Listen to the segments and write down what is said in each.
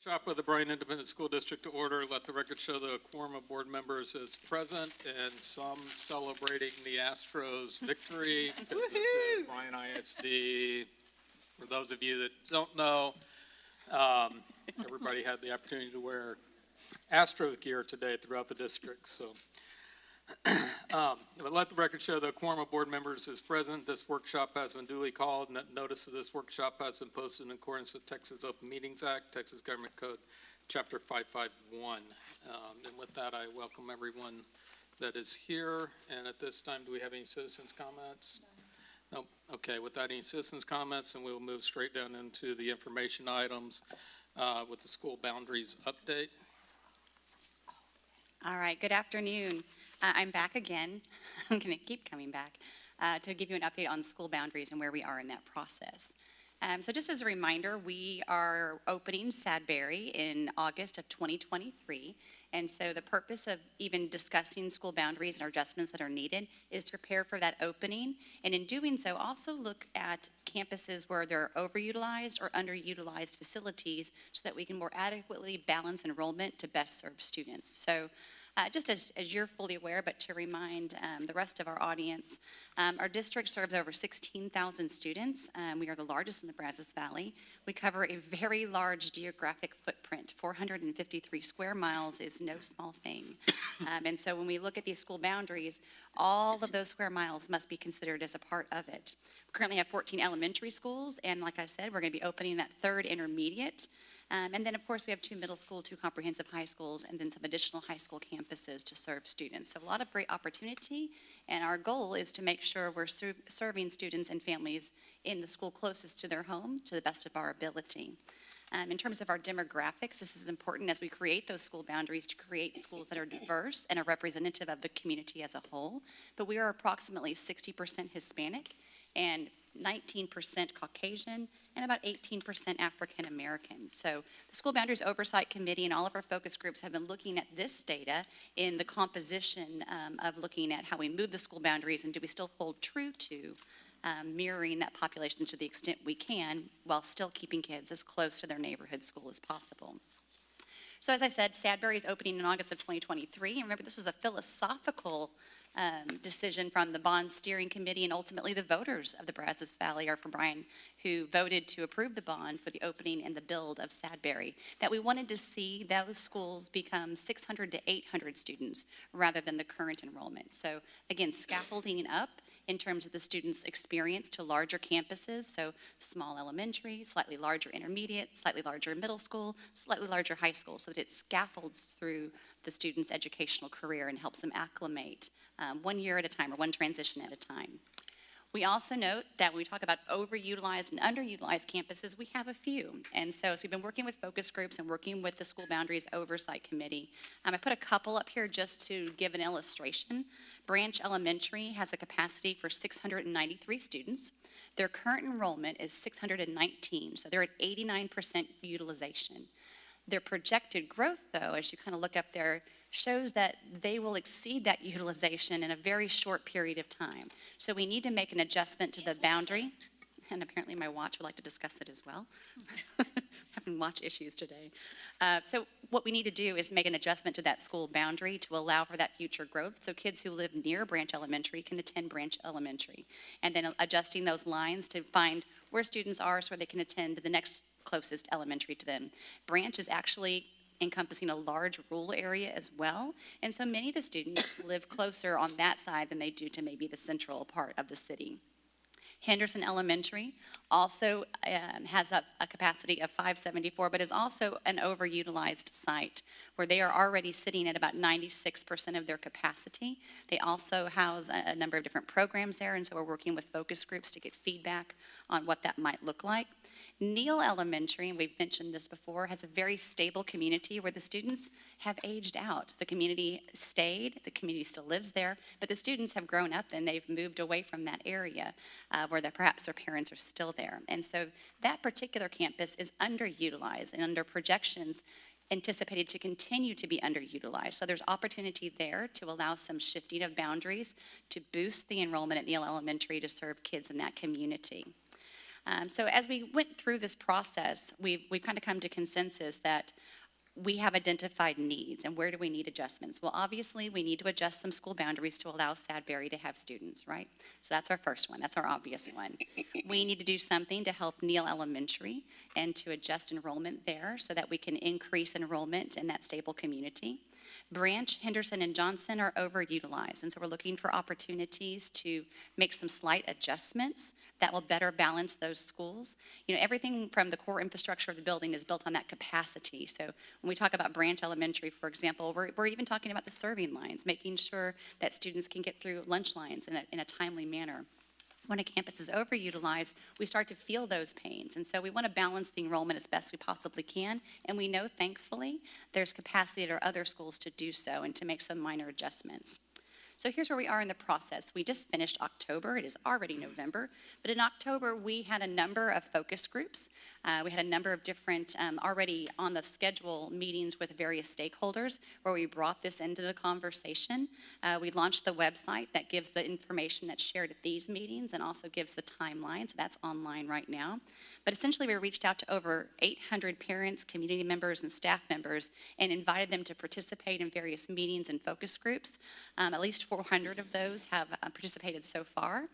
Shop of the Bryan Independent School District to order. Let the record show the quorum of board members is present and some celebrating the Astros victory because this is Bryan ISD. For those of you that don't know, everybody had the opportunity to wear Astros gear today throughout the district. So, but let the record show the quorum of board members is present. This workshop has been duly called. Notice of this workshop has been posted in accordance with Texas Open Meetings Act, Texas Government Code, Chapter 551. And with that, I welcome everyone that is here. And at this time, do we have any citizens' comments? No. Okay, without any citizens' comments, and we'll move straight down into the information items with the school boundaries update. All right, good afternoon. I'm back again. I'm going to keep coming back to give you an update on school boundaries and where we are in that process. So just as a reminder, we are opening Sadberry in August of 2023. And so the purpose of even discussing school boundaries and adjustments that are needed is to prepare for that opening. And in doing so, also look at campuses where there are overutilized or underutilized facilities so that we can more adequately balance enrollment to best serve students. So just as you're fully aware, but to remind the rest of our audience, our district serves over 16,000 students. We are the largest in the Brazos Valley. We cover a very large geographic footprint. 453 square miles is no small thing. And so when we look at these school boundaries, all of those square miles must be considered as a part of it. We currently have 14 elementary schools, and like I said, we're going to be opening that third intermediate. And then, of course, we have 2 middle school, 2 comprehensive high schools, and then some additional high school campuses to serve students. So a lot of great opportunity, and our goal is to make sure we're serving students and families in the school closest to their home to the best of our ability. In terms of our demographics, this is important as we create those school boundaries to create schools that are diverse and are representative of the community as a whole. But we are approximately 60% Hispanic and 19% Caucasian, and about 18% African American. So the School Boundaries Oversight Committee and all of our focus groups have been looking at this data in the composition of looking at how we move the school boundaries and do we still hold true to mirroring that population to the extent we can while still keeping kids as close to their neighborhood school as possible. So as I said, Sadberry is opening in August of 2023. And remember, this was a philosophical decision from the bond steering committee and ultimately the voters of the Brazos Valley, or for Bryan, who voted to approve the bond for the opening and the build of Sadberry, that we wanted to see those schools become 600 to 800 students rather than the current enrollment. So again, scaffolding up in terms of the students' experience to larger campuses, so small elementary, slightly larger intermediate, slightly larger middle school, slightly larger high school, so that it scaffolds through the student's educational career and helps them acclimate 1 year at a time or one transition at a time. We also note that when we talk about overutilized and underutilized campuses, we have a few. And so we've been working with focus groups and working with the School Boundaries Oversight Committee. I put a couple up here just to give an illustration. Branch Elementary has a capacity for 693 students. Their current enrollment is 619, so they're at 89% utilization. Their projected growth, though, as you kind of look up there, shows that they will exceed that utilization in a very short period of time. So we need to make an adjustment to the boundary. And apparently my watch would like to discuss it as well. Having watch issues today. So what we need to do is make an adjustment to that school boundary to allow for that future growth. So kids who live near Branch Elementary can attend Branch Elementary. And then adjusting those lines to find where students are so they can attend the next closest elementary to them. Branch is actually encompassing a large rural area as well. And so many of the students live closer on that side than they do to maybe the central part of the city. Henderson Elementary also has a capacity of 574, but is also an overutilized site where they are already sitting at about 96% of their capacity. They also house a number of different programs there, and so we're working with focus groups to get feedback on what that might look like. Neal Elementary, and we've mentioned this before, has a very stable community where the students have aged out. The community stayed, the community still lives there, but the students have grown up and they've moved away from that area where perhaps their parents are still there. And so that particular campus is underutilized and under projections anticipated to continue to be underutilized. So there's opportunity there to allow some shifting of boundaries to boost the enrollment at Neal Elementary to serve kids in that community. So as we went through this process, we've kind of come to consensus that we have identified needs, and where do we need adjustments? Well, obviously, we need to adjust some school boundaries to allow Sadberry to have students, right? So that's our first one. That's our obvious one. We need to do something to help Neal Elementary and to adjust enrollment there so that we can increase enrollment in that stable community. Branch, Henderson, and Johnson are overutilized, and so we're looking for opportunities to make some slight adjustments that will better balance those schools. You know, everything from the core infrastructure of the building is built on that capacity. So when we talk about Branch Elementary, for example, we're even talking about the serving lines, making sure that students can get through lunch lines in a timely manner. When a campus is overutilized, we start to feel those pains. And so we want to balance the enrollment as best we possibly can. And we know, thankfully, there's capacity at our other schools to do so and to make some minor adjustments. So here's where we are in the process. We just finished October. It is already November. But in October, we had a number of focus groups. We had a number of different already on the schedule meetings with various stakeholders where we brought this into the conversation. We launched the website that gives the information that's shared at these meetings and also gives the timeline. So that's online right now. But essentially, we reached out to over 800 parents, community members, and staff members and invited them to participate in various meetings and focus groups. At least 400 of those have participated so far.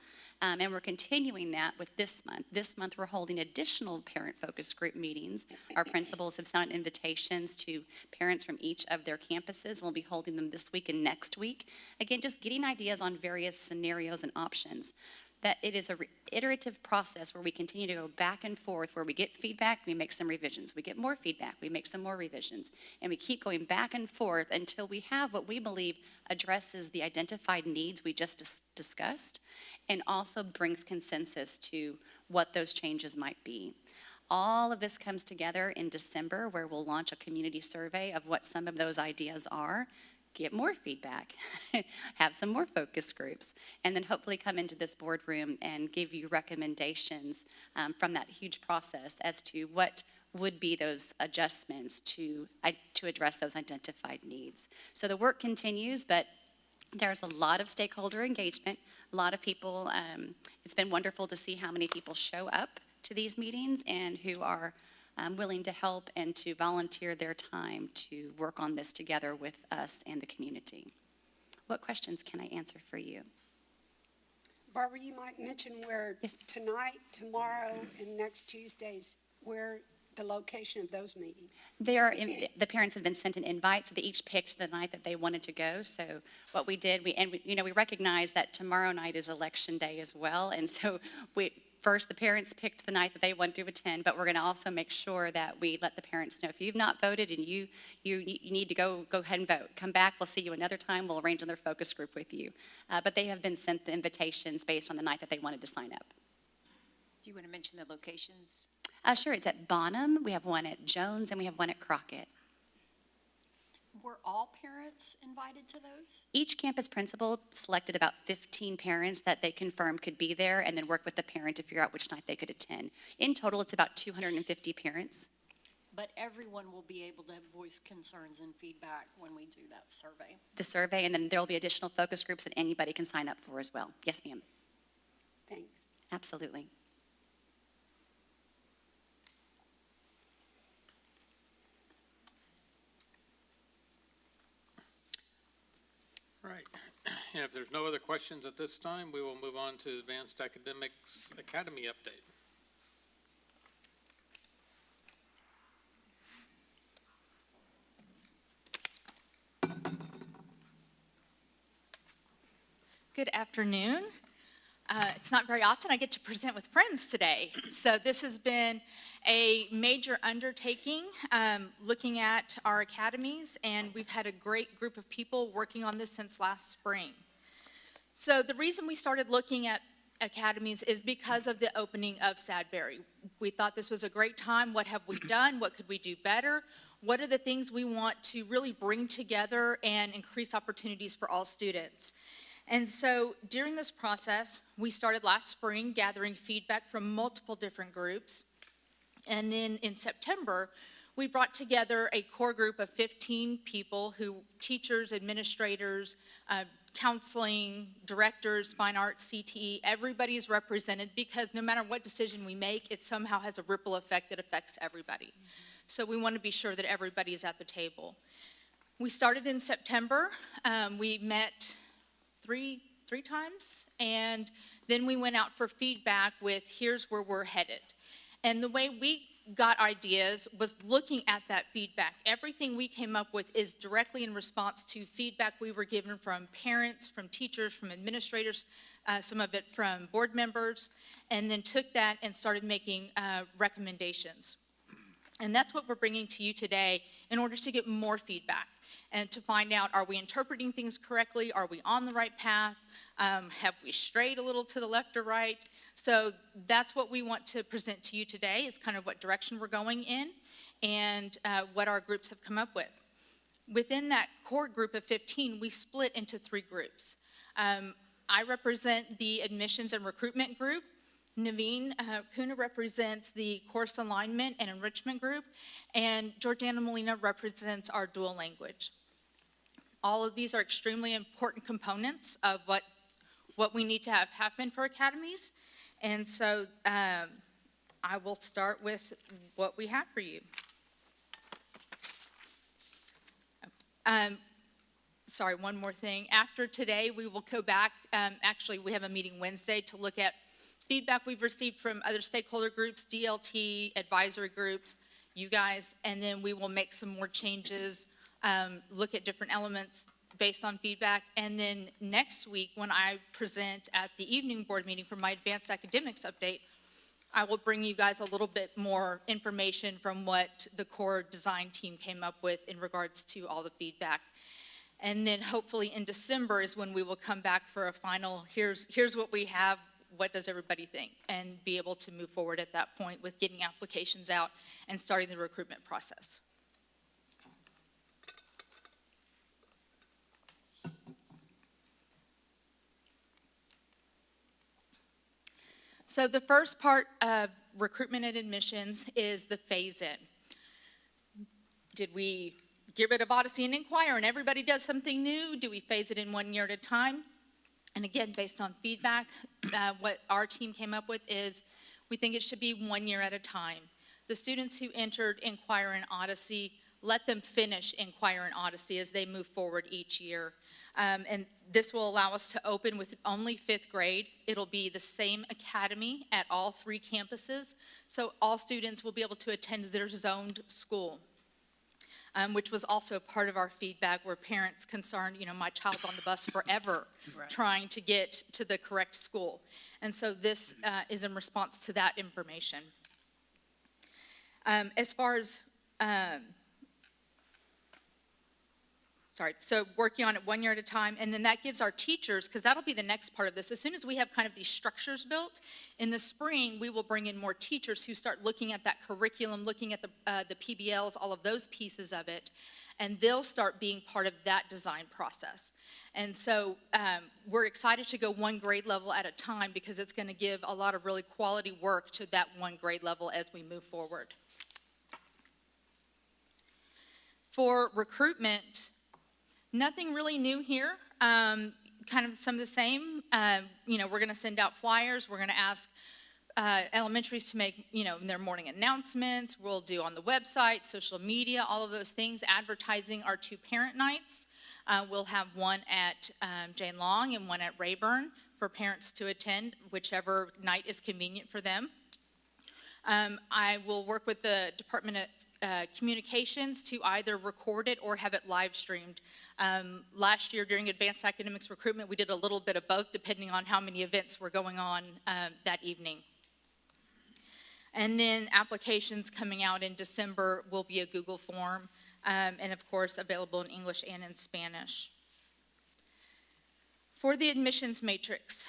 And we're continuing that with this month. This month, we're holding additional parent focus group meetings. Our principals have sent invitations to parents from each of their campuses. We'll be holding them this week and next week. Again, just getting ideas on various scenarios and options. That it is a iterative process where we continue to go back and forth, where we get feedback, we make some revisions. We get more feedback, we make some more revisions. And we keep going back and forth until we have what we believe addresses the identified needs we just discussed and also brings consensus to what those changes might be. All of this comes together in December, where we'll launch a community survey of what some of those ideas are, get more feedback, have some more focus groups, and then hopefully come into this boardroom and give you recommendations from that huge process as to what would be those adjustments to address those identified needs. So the work continues, but there's a lot of stakeholder engagement, a lot of people. It's been wonderful to see how many people show up to these meetings and who are willing to help and to volunteer their time to work on this together with us and the community. What questions can I answer for you? Barbara, you might mention where tonight, tomorrow, and next Tuesdays, where the location of those meetings. The parents have been sent an invite, so they each picked the night that they wanted to go. So what we did, we recognize that tomorrow night is election day as well, and so first, the parents picked the night that they want to attend, but we're going to also make sure that we let the parents know if you've not voted and you need to go ahead and vote. Come back. We'll see you another time. We'll arrange another focus group with you. But they have been sent the invitations based on the night that they wanted to sign up. Do you want to mention the locations? Sure. It's at Bonham. We have one at Jones, and we have one at Crockett. Were all parents invited to those? Each campus principal selected about 15 parents that they confirmed could be there and then worked with the parent to figure out which night they could attend. In total, it's about 250 parents. But everyone will be able to voice concerns and feedback when we do that survey. The survey, and then there'll be additional focus groups that anybody can sign up for as well. Yes, ma'am. Thanks. Absolutely. Right. And if there's no other questions at this time, we will move on to Advanced Academics Academy update. Good afternoon. It's not very often I get to present with friends today. So this has been a major undertaking looking at our academies, and we've had a great group of people working on this since last spring. So the reason we started looking at academies is because of the opening of Sadberry. We thought this was a great time. What have we done? What could we do better? What are the things we want to really bring together and increase opportunities for all students? And so during this process, we started last spring gathering feedback from multiple different groups. And then in September, we brought together a core group of 15 people teachers, administrators, counseling, directors, fine arts, CTE, everybody is represented because no matter what decision we make, it somehow has a ripple effect that affects everybody. So we want to be sure that everybody is at the table. We started in September. We met three times, and then we went out for feedback with here's where we're headed. And the way we got ideas was looking at that feedback. Everything we came up with is directly in response to feedback we were given from parents, from teachers, from administrators, some of it from board members, and then took that and started making recommendations. And that's what we're bringing to you today in order to get more feedback and to find out, are we interpreting things correctly? Are we on the right path? Have we strayed a little to the left or right? So that's what we want to present to you today, is kind of what direction we're going in and what our groups have come up with. Within that core group of 15, we split into 3 groups. I represent the admissions and recruitment group. Naveen Kuna represents the course alignment and enrichment group, and Jordana Molina represents our dual language. All of these are extremely important components of what we need to have happen for academies, and so I will start with what we have for you. Sorry, one more thing. After today, we will go back. Actually, we have a meeting Wednesday to look at feedback we've received from other stakeholder groups, DLT, advisory groups, you guys, and then we will make some more changes, look at different elements based on feedback. And then next week, when I present at the evening board meeting for my advanced academics update, I will bring you guys a little bit more information from what the core design team came up with in regards to all the feedback. And then hopefully in December is when we will come back for a final, here's what we have, what does everybody think, and be able to move forward at that point with getting applications out and starting the recruitment process. So the first part of recruitment and admissions is the phase-in. Did we get rid of Odyssey and Inquire and everybody does something new? Do we phase it in 1 year at a time? And again, based on feedback, what our team came up with is we think it should be 1 year at a time. The students who entered Inquire and Odyssey, let them finish Inquire and Odyssey as they move forward each year. And this will allow us to open with only 5th grade. It'll be the same academy at all 3 campuses, so all students will be able to attend their zoned school. Which was also part of our feedback where parents concerned, my child's on the bus forever trying to get to the correct school. And so this is in response to that information. As far as, so working on it 1 year at a time, and then that gives our teachers, because that'll be the next part of this. As soon as we have kind of these structures built, in the spring, we will bring in more teachers who start looking at that curriculum, looking at the PBLs, all of those pieces of it, and they'll start being part of that design process. And so we're excited to go 1 grade level at a time because it's going to give a lot of really quality work to that 1 grade level as we move forward. For recruitment, nothing really new here, kind of some of the same. We're going to send out flyers. We're going to ask elementaries to make, their morning announcements. We'll do on the website, social media, all of those things. Advertising our 2 parent nights. We'll have one at Jane Long and one at Rayburn for parents to attend, whichever night is convenient for them. I will work with the Department of Communications to either record it or have it live streamed. Last year during advanced academics recruitment, we did a little bit of both depending on how many events were going on that evening. And then applications coming out in December will be a Google form and of course available in English and in Spanish. For the admissions matrix,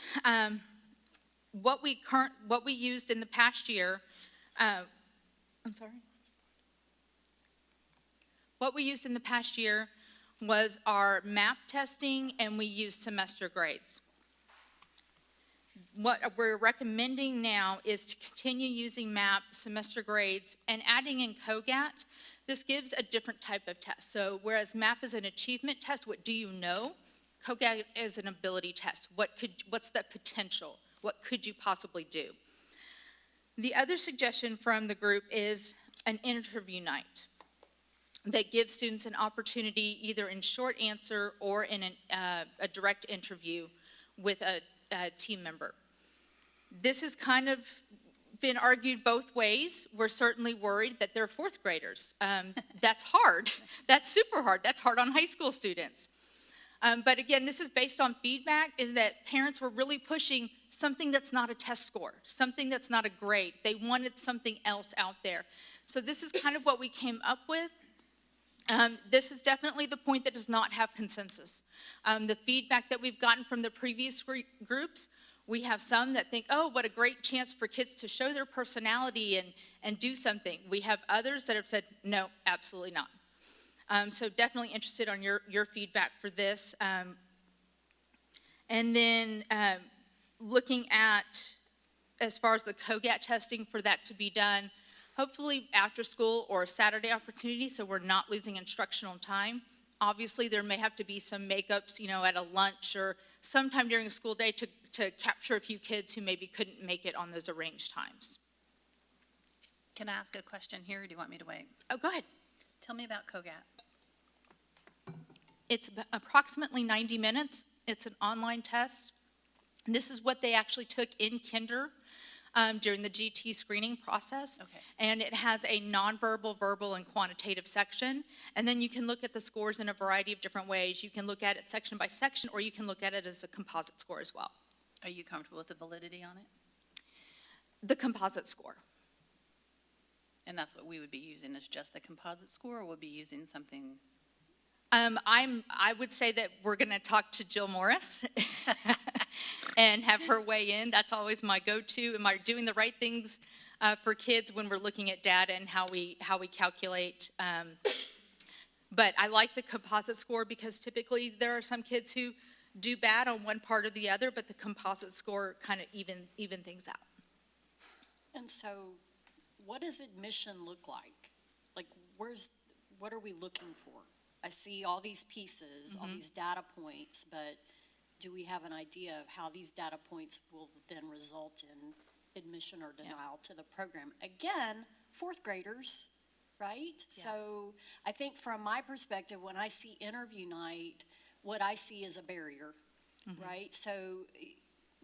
what we used in the past year, What we used in the past year was our MAP testing, and we used semester grades. What we're recommending now is to continue using MAP, semester grades, and adding in COGAT. This gives a different type of test. So whereas MAP is an achievement test, what do you know? COGAT is an ability test. What's the potential? What could you possibly do? The other suggestion from the group is an interview night that gives students an opportunity either in short answer or in a direct interview with a team member. This has kind of been argued both ways. We're certainly worried that they're fourth graders. That's hard. That's super hard. That's hard on high school students. But again, this is based on feedback, is that parents were really pushing something that's not a test score, something that's not a grade. They wanted something else out there. So this is kind of what we came up with. This is definitely the point that does not have consensus. The feedback that we've gotten from the previous groups, we have some that think, oh, what a great chance for kids to show their personality and do something. We have others that have said, no, absolutely not. So definitely interested on your feedback for this. And then looking at, as far as the COGAT testing for that to be done, hopefully after school or a Saturday opportunity, so we're not losing instructional time. Obviously, there may have to be some makeups, at a lunch or sometime during a school day to capture a few kids who maybe couldn't make it on those arranged times. Can I ask a question here, or do you want me to wait? Oh, go ahead. Tell me about COGAT. It's approximately 90 minutes. It's an online test. And this is what they actually took in kinder during the GT screening process. Okay. And it has a nonverbal, verbal, and quantitative section. And then you can look at the scores in a variety of different ways. You can look at it section by section, or you can look at it as a composite score as well. Are you comfortable with the validity on it? The composite score. And that's what we would be using, is just the composite score, or we'll be using something? I would say that we're going to talk to Jill Morris and have her weigh in. That's always my go-to. Am I doing the right things for kids when we're looking at data and how we calculate? But I like the composite score because typically there are some kids who do bad on one part or the other, but the composite score kind of even things out. And so what does admission look like? Like, what are we looking for? I see all these pieces, all these data points, but do we have an idea of how these data points will then result in admission or denial to the program? Again, fourth graders, right? Yeah. So I think from my perspective, when I see interview night, what I see is a barrier, right? So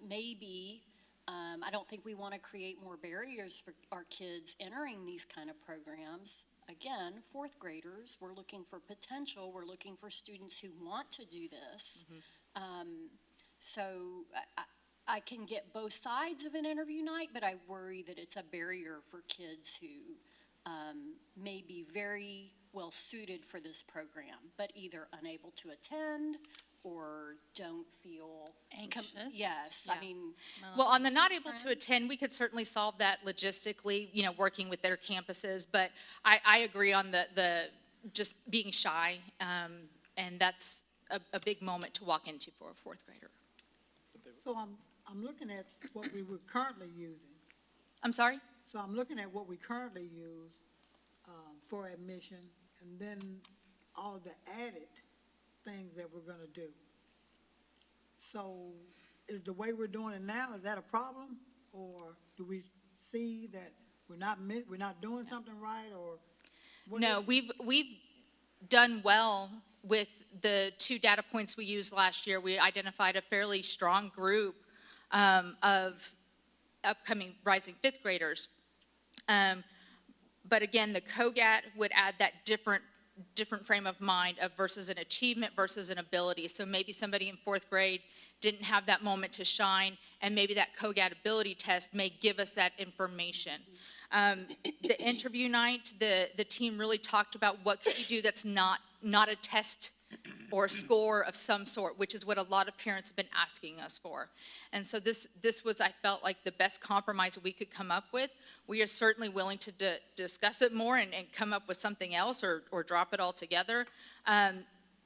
maybe, I don't think we want to create more barriers for our kids entering these kind of programs. Again, fourth graders, we're looking for potential. We're looking for students who want to do this. So I can get both sides of an interview night, but I worry that it's a barrier for kids who may be very well suited for this program, but either unable to attend or don't feel Anxious? Yes, Yeah. I mean, Well, on the not able to attend, we could certainly solve that logistically, working with their campuses. But I agree on the just being shy, and that's a big moment to walk into for a fourth grader. So I'm looking at what we were currently using. I'm sorry? So I'm looking at what we currently use for admission, and then all of the added things that we're gonna do. So is the way we're doing it now, is that a problem? Or do we see that we're not doing something right, or? what No, is- we've done well with the 2 data points we used last year. We identified a fairly strong group of upcoming rising fifth graders. But again, the COGAT would add that different frame of mind of versus an achievement versus an ability. So maybe somebody in fourth grade didn't have that moment to shine, and maybe that COGAT ability test may give us that information. The interview night, the team really talked about what could you do that's not a test or a score of some sort, which is what a lot of parents have been asking us for. And so this was, I felt like, the best compromise we could come up with. We are certainly willing to discuss it more and come up with something else or drop it all together.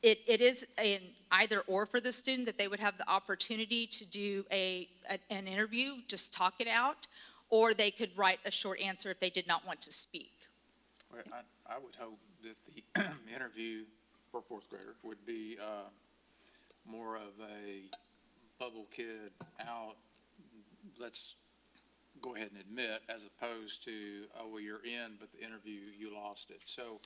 It is an either or for the student, that they would have the opportunity to do an interview, just talk it out, or they could write a short answer if they did not want to speak. Well, I would hope that the interview for fourth grader would be more of a bubble kid out, let's go ahead and admit, as opposed to, oh, well, you're in, but the interview, you lost it. So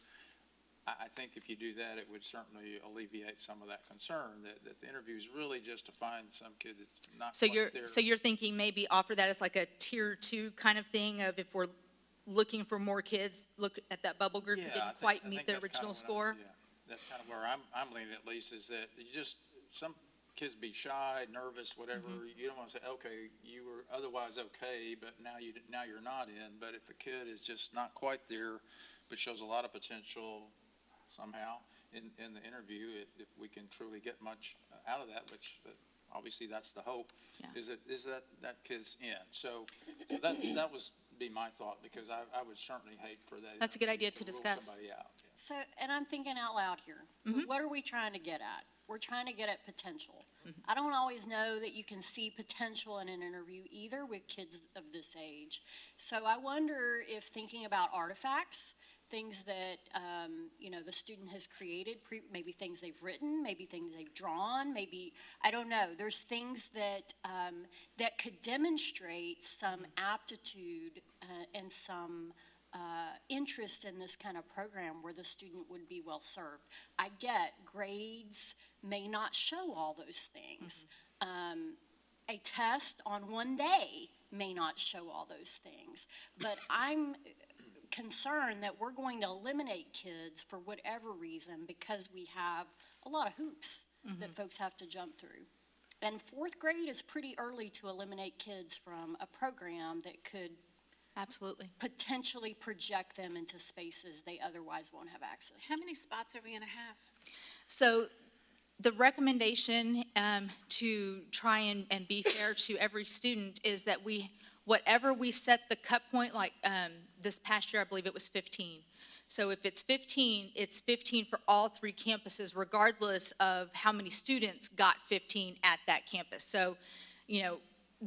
I think if you do that, it would certainly alleviate some of that concern, that the interview is really just to find some kid that's not So quite there. you're thinking maybe offer that as like a tier 2 kind of thing of if we're looking for more kids, look at that bubble group who Yeah, I didn't think- quite I meet think the that's kinda original what score? yeah, that's kind of where I'm leaning at least, is that you just, some kids be shy, nervous, whatever. You don't want to say, okay, you were otherwise okay, but now you're not in. But if a kid is just not quite there, but shows a lot of potential somehow in the interview, if we can truly get much out of that, which obviously that's the hope, Yeah. is that kid's in. So that was be my thought, because I would certainly hate for that. That's a good interview idea to rule discuss. somebody out. Yeah. So, and I'm thinking out loud here. What are we trying to get at? We're trying to get at potential. I don't always know that you can see potential in an interview either with kids of this age. So I wonder if thinking about artifacts, things that, the student has created, maybe things they've written, maybe things they've drawn, maybe, I don't know. There's things that, that could demonstrate some aptitude and some interest in this kind of program where the student would be well served. I get grades may not show all those things. A test on one day may not show all those things. But I'm concerned that we're going to eliminate kids for whatever reason because we have a lot of hoops that folks have to jump through. And fourth grade is pretty early to eliminate kids from a program that could Absolutely. potentially project them into spaces they otherwise won't have access to. How many spots are we going to have? So the recommendation to try and be fair to every student is that whatever we set the cut point, like this past year, I believe it was 15. So if it's 15, it's 15 for all 3 campuses, regardless of how many students got 15 at that campus. So,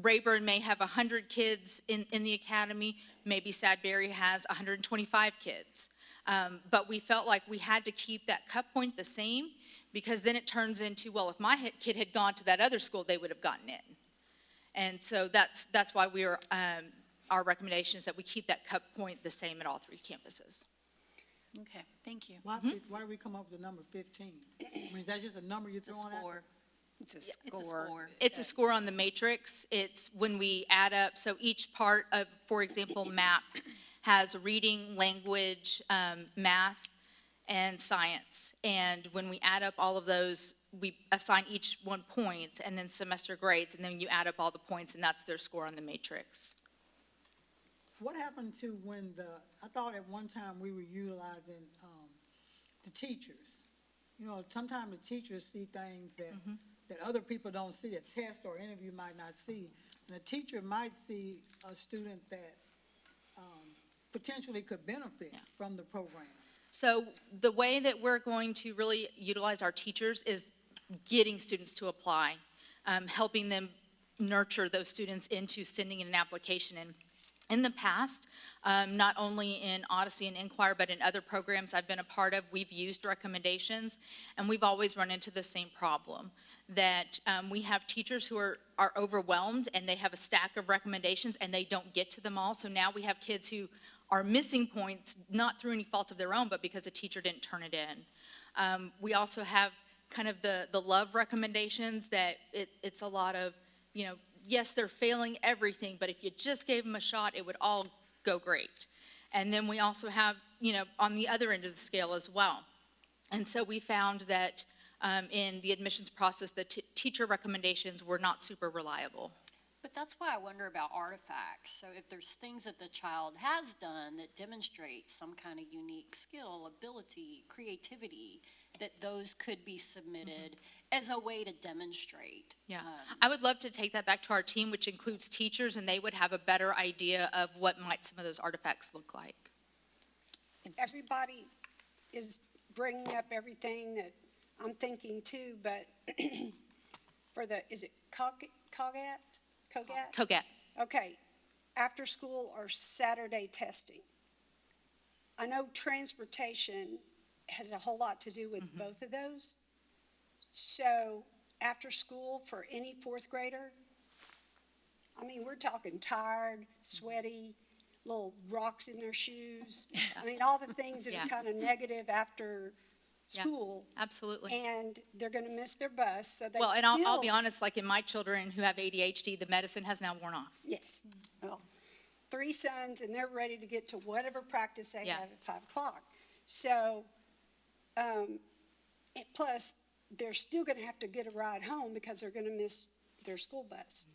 Rayburn may have 100 kids in the academy, maybe Sadberry has 125 kids. But we felt like we had to keep that cut point the same, because then it turns into, well, if my kid had gone to that other school, they would have gotten in. And so that's why our recommendation is that we keep that cut point the same at all 3 campuses. Okay, thank you. Why do we come up with the number 15? I mean, is that just a number you're It's a throwing out? score. It's a It's a score. score. It's a score on the matrix. It's when we add up, so each part of, for example, MAP has reading, language, math, and science. And when we add up all of those, we assign each one points and then semester grades, and then you add up all the points, and that's their score on the matrix. What happened to I thought at one time we were utilizing the teachers. Sometimes the teachers see things that other people don't see, a test or interview might not see. And the teacher might see a student that potentially could benefit from the program. So the way that we're going to really utilize our teachers is getting students to apply, helping them nurture those students into sending in an application. And in the past, not only in Odyssey and Inquire, but in other programs I've been a part of, we've used recommendations, and we've always run into the same problem, that we have teachers who are overwhelmed, and they have a stack of recommendations, and they don't get to them all. So now we have kids who are missing points, not through any fault of their own, but because a teacher didn't turn it in. We also have kind of the love recommendations that it's a lot of, yes, they're failing everything, but if you just gave them a shot, it would all go great. And then we also have, on the other end of the scale as well. And so we found that in the admissions process, the teacher recommendations were not super reliable. But that's why I wonder about artifacts. So if there's things that the child has done that demonstrate some kind of unique skill, ability, creativity, that those could be submitted as a way to demonstrate. Yeah, I would love to take that back to our team, which includes teachers, and they would have a better idea of what might some of those artifacts look like. Everybody is bringing up everything that I'm thinking too, but is it COGAT? COGAT. Okay, after school or Saturday testing. I know transportation has a whole lot to do with both of those. So after school for any fourth grader? I mean, we're talking tired, sweaty, little rocks in their shoes. I mean, all the things that Yeah. are kind of negative after Yeah. school. Absolutely. And they're gonna miss their bus, so they Well, and still. I'll be honest, like in my children who have ADHD, the medicine has now worn off. Yes, well, 3 sons, and they're ready to get to whatever practice they Yeah. have at 5 o'clock. So, plus, they're still gonna have to get a ride home because they're gonna miss their school bus.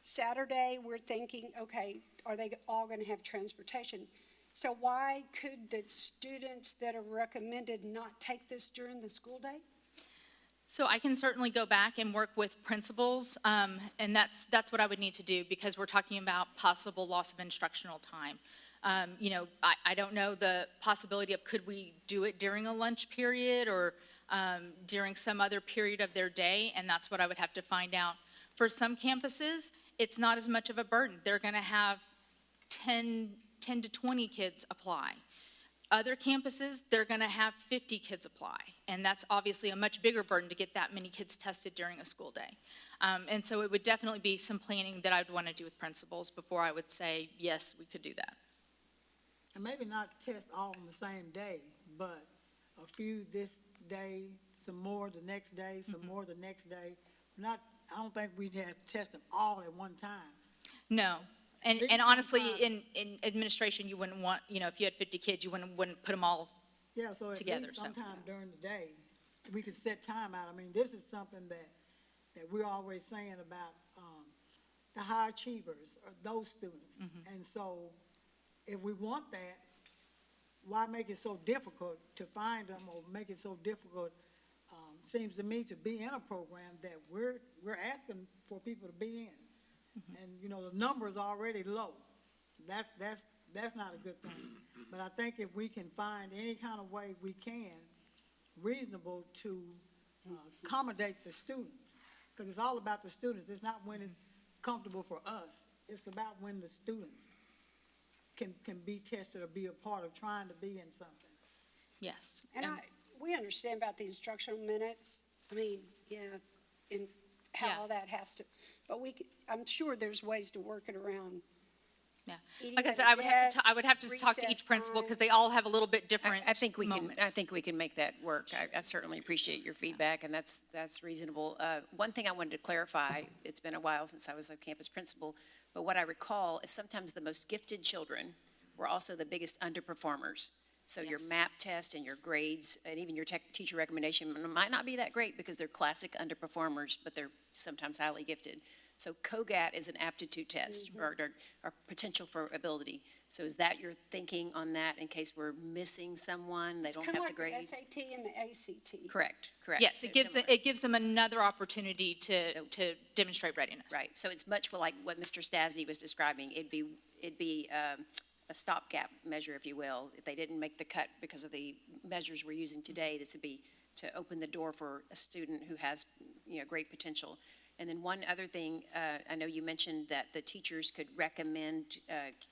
Saturday, we're thinking, okay, are they all gonna have transportation? So why could the students that are recommended not take this during the school day? So I can certainly go back and work with principals, and that's what I would need to do, because we're talking about possible loss of instructional time. You know, I don't know the possibility of, could we do it during a lunch period or during some other period of their day, and that's what I would have to find out. For some campuses, it's not as much of a burden. They're going to have 10 to 20 kids apply. Other campuses, they're going to have 50 kids apply, and that's obviously a much bigger burden to get that many kids tested during a school day. And so it would definitely be some planning that I'd want to do with principals before I would say, yes, we could do that. And maybe not test all on the same day, but a few this day, some more the next day, some more the next day. I don't think we'd have to test them all at one time. No. And Big honestly, time. in administration, you wouldn't want, you know, if you had 50 kids, you wouldn't put them all. Yeah, so at Together, least so. sometime during the day, we could set time out. I mean, this is something that we're always saying about the high achievers, or those students. And so if we want that, why make it so difficult to find them, or make it so difficult, seems to me, to be in a program that we're asking for people to be in. And, you know, the number's already low. That's not a good thing. But I think if we can find any kind of way we can, reasonable to accommodate the students, because it's all about the students. It's not when it's comfortable for us. It's about when the students can be tested or be a part of trying to be in something. Yes. And we understand about the instructional minutes. I mean, yeah, and how Yeah. all that has to, but I'm sure there's ways to work it around. Yeah. Eating Like I at said, a I would have to, desk, I would have to talk to recess each principal, time. because they all have a little bit different I think we can, moments. I think we can make that work. I certainly appreciate your feedback, and that's reasonable. One thing I wanted to clarify, it's been a while since I was a campus principal, but what I recall is sometimes the most gifted children were also the biggest underperformers. So your Yes. MAP test and your grades, and even your teacher recommendation might not be that great because they're classic underperformers, but they're sometimes highly gifted. So COGAT is an aptitude test, or potential for ability. So is that your thinking on that, in case we're missing someone, they don't Kind have of the like the grades? SAT and the ACT. Correct. Yes, They're it similar. gives them another opportunity to demonstrate readiness. Right, so it's much like what Mr. Stassi was describing. It'd be a stopgap measure, if you will. If they didn't make the cut because of the measures we're using today, this would be to open the door for a student who has, you know, great potential. And then one other thing, I know you mentioned that the teachers could recommend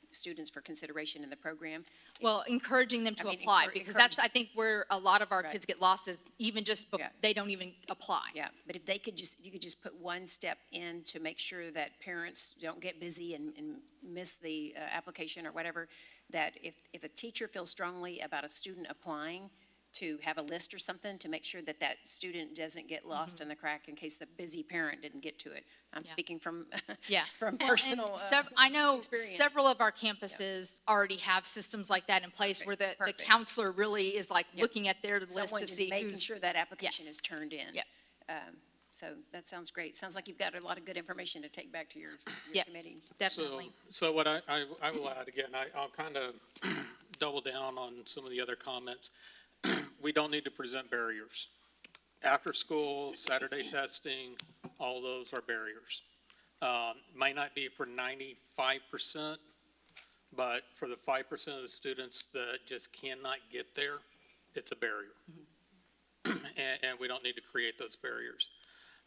students for consideration in the program. Well, encouraging them to I mean, apply, because that's, I think, where a lot of our Right. kids get lost, is even just, Yeah. they don't even apply. Yeah, but if you could just put one step in to make sure that parents don't get busy and miss the application or whatever, that if a teacher feels strongly about a student applying, to have a list or something to make sure that that student doesn't get lost in the crack in case the busy parent didn't get to it. I'm Yeah. speaking from, Yeah. from Well, and personal I know experience. several of our campuses already have systems like that in place, where the Perfect. counselor really is like Yep. looking at their list Someone to just see making who's. sure that application Yes. is turned in. Yep. So that sounds great. Sounds like you've got a lot of good information to take back to your Yep. committee. Definitely. So what I will add again, I'll kind of double down on some of the other comments. We don't need to present barriers. After school, Saturday testing, all those are barriers. Might not be for 95%, but for the 5% of the students that just cannot get there, it's a barrier. And we don't need to create those barriers.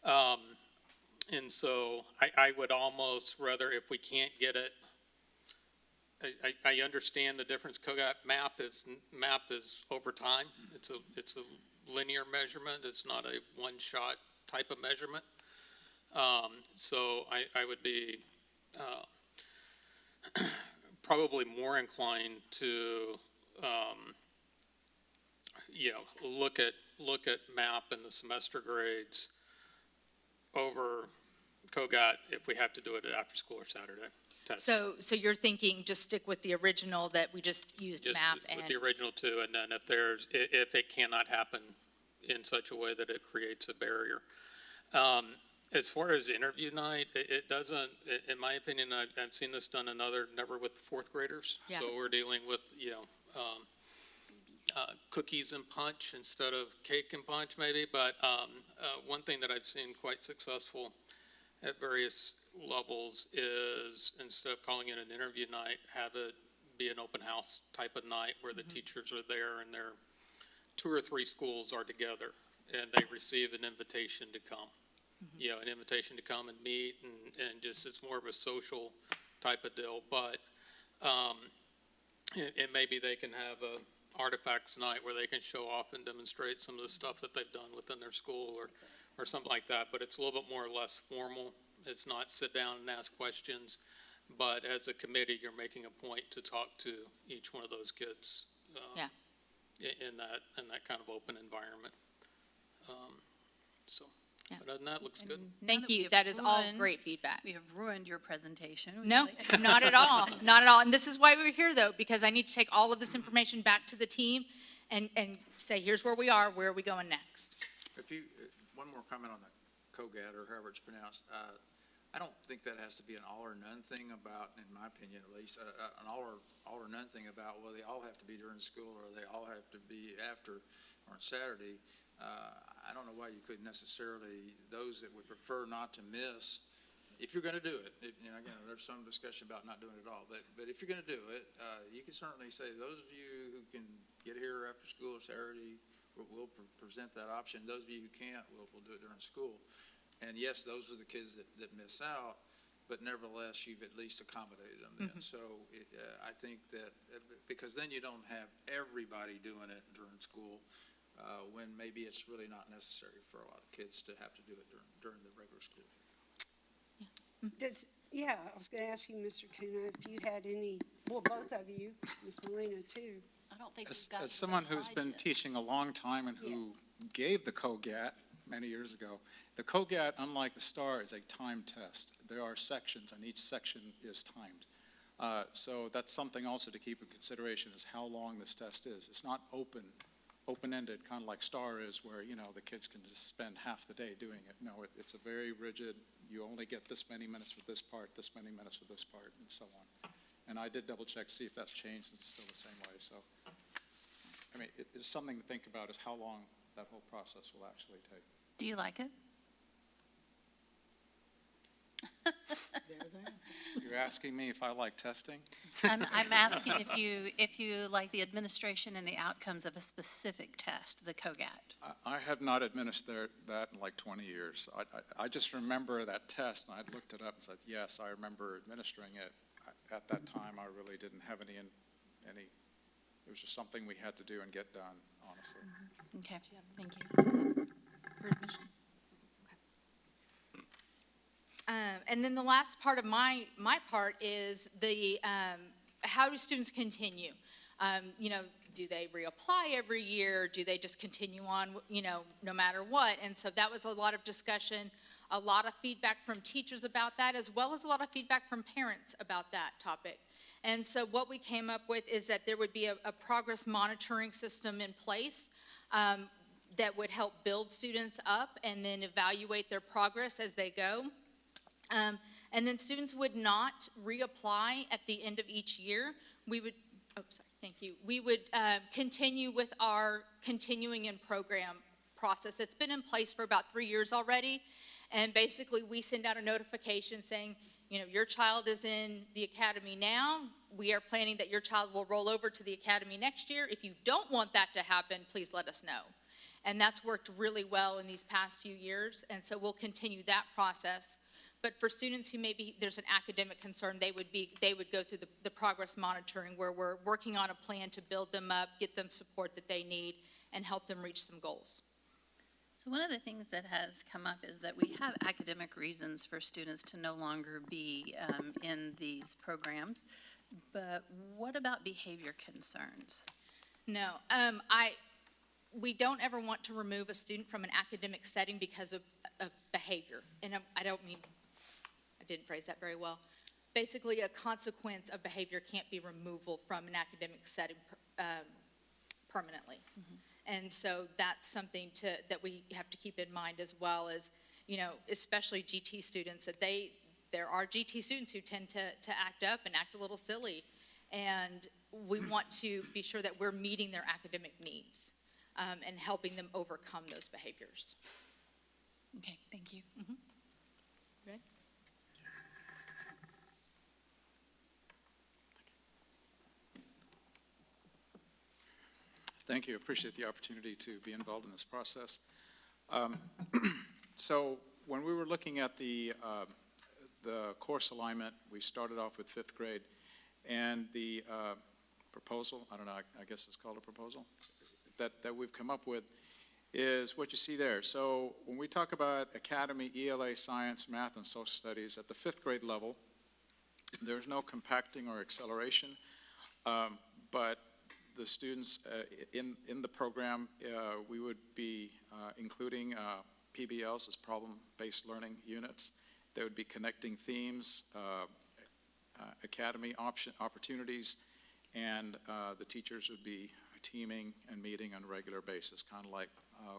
And so I would almost rather, if we can't get it, I understand the difference. COGAT map is over time. It's a linear measurement. It's not a one-shot type of measurement. So I would be probably more inclined to, look at MAP and the semester grades over COGAT if we have to do it after school or Saturday. testing. So you're thinking just stick with the original that we just used Just MAP and. with the original two, and then if it cannot happen in such a way that it creates a barrier. As far as interview night, it doesn't, in my opinion, I've seen this done never with fourth graders. Yeah. So we're dealing with, cookies and punch instead of cake and punch maybe, but one thing that I've seen quite successful at various levels is instead of calling it an interview night, have it be an open house type of night where the teachers are there and their 2 or 3 schools are together and they receive an invitation to come. An invitation to come and meet and just, it's more of a social type of deal, but and maybe they can have a artifacts night where they can show off and demonstrate some of the stuff that they've done within their school or something like that, but it's a little bit more or less formal. It's not sit down and ask questions, but as a committee, you're making a point to talk to each one of those kids Yeah. in that kind of open environment. Yeah. But other than that, looks good. Thank that we you. have That is all ruined- great feedback. We have ruined your presentation. Would you No, like- not at all, not at all. And this is why we're here, though, because I need to take all of this information back to the team and say, here's where we are, where are we going next? If you, one more comment on the COGAT, or however it's pronounced. I don't think that has to be an all or none thing about, in my opinion at least, an all or none thing about, well, they all have to be during school or they all have to be after or on Saturday. I don't know why you couldn't necessarily, those that would prefer not to miss, if you're going to do it, again, there's some discussion about not doing it at all, but if you're going to do it, you can certainly say, those of you who can get here after school or Saturday, we'll present that option. Those of you who can't, we'll do it during school. And yes, those are the kids that miss out, but nevertheless, you've at least accommodated them then. So I think that, because then you don't have everybody doing it during school, when maybe it's really not necessary for a lot of kids to have to do it during the regular school. I was gonna ask you, Mr. Kuna, if you had any, well, both of you, Ms. Molina too. I don't think As we've got as to someone the who's slides been yet. teaching a long time and who gave the COGAT many years ago, the COGAT, unlike the STAR, is a timed test. There are sections, and each section is timed. So that's something also to keep in consideration, is how long this test is. It's not open-ended, kind of like STAR is, where, the kids can just spend half the day doing it. No, it's a very rigid, you only get this many minutes for this part, this many minutes for this part, and so on. And I did double-check, see if that's changed, and it's still the same way. So, I mean, it's something to think about, is how long that whole process will actually take. Do you like it? There's the answer. You're asking me if I like testing? I'm asking if you like the administration and the outcomes of a specific test, the COGAT. I have not administered that in like 20 years. I just remember that test, and I looked it up and said, yes, I remember administering it. At that time, I really didn't have any, it was just something we had to do and get done, honestly. Okay, thank you. For admissions? And then the last part of my part is the, how do students continue? Do they reapply every year? Do they just continue on, no matter what? And so that was a lot of discussion, a lot of feedback from teachers about that, as well as a lot of feedback from parents about that topic. And so what we came up with is that there would be a progress monitoring system in place that would help build students up and then evaluate their progress as they go. And then students would not reapply at the end of each year. We would, thank you. We would continue with our continuing in program process. It's been in place for about 3 years already. And basically we send out a notification saying, your child is in the academy now. We are planning that your child will roll over to the academy next year. If you don't want that to happen, please let us know. And that's worked really well in these past few years. And so we'll continue that process. But for students who maybe there's an academic concern, they would go through the progress monitoring, where we're working on a plan to build them up, get them support that they need, and help them reach some goals. So one of the things that has come up is that we have academic reasons for students to no longer be in these programs, but what about behavior concerns? No, we don't ever want to remove a student from an academic setting because of behavior. And I don't mean, I didn't phrase that very well. Basically, a consequence of behavior can't be removal from an academic setting permanently. And so that's something that we have to keep in mind, as well as, you know, especially GT students, that there are GT students who tend to act up and act a little silly. And we want to be sure that we're meeting their academic needs and helping them overcome those behaviors. Okay, thank you. Good? Thank you. Appreciate the opportunity to be involved in this process. So when we were looking at the course alignment, we started off with 5th grade, and the proposal, I don't know, I guess it's called a proposal, that we've come up with is what you see there. So when we talk about academy, ELA, science, math, and social studies at the 5th grade level, there's no compacting or acceleration, but the students in the program, we would be including PBLs as problem-based learning units. They would be connecting themes, academy opportunities, and the teachers would be teaming and meeting on a regular basis, kind of like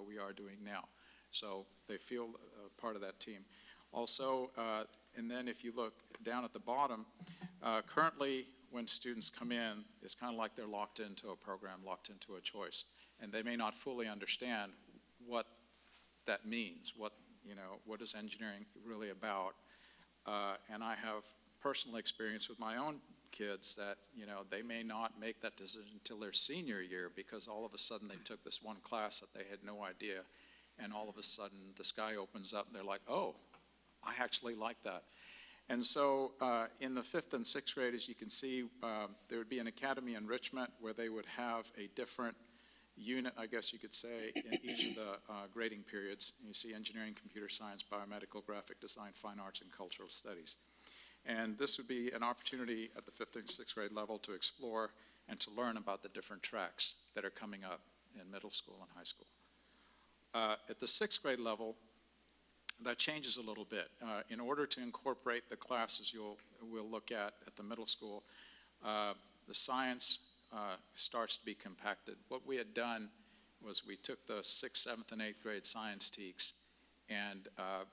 we are doing now. So they feel part of that team. Also, and then if you look down at the bottom, currently when students come in, it's kind of like they're locked into a program, locked into a choice, and they may not fully understand what that means, what is engineering really about. And I have personal experience with my own kids that, they may not make that decision until their senior year, because all of a sudden they took this one class that they had no idea, and all of a sudden the sky opens up and they're like, oh, I actually like that. And so in the 5th and 6th grade, as you can see, there would be an academy enrichment where they would have a different unit, I guess you could say, in each of the grading periods. You see engineering, computer science, biomedical, graphic design, fine arts, and cultural studies. And this would be an opportunity at the 5th and 6th grade level to explore and to learn about the different tracks that are coming up in middle school and high school. At the 6th grade level, that changes a little bit. In order to incorporate the classes we'll look at the middle school, the science starts to be compacted. What we had done was we took the 6th, 7th, and 8th grade science teaks, and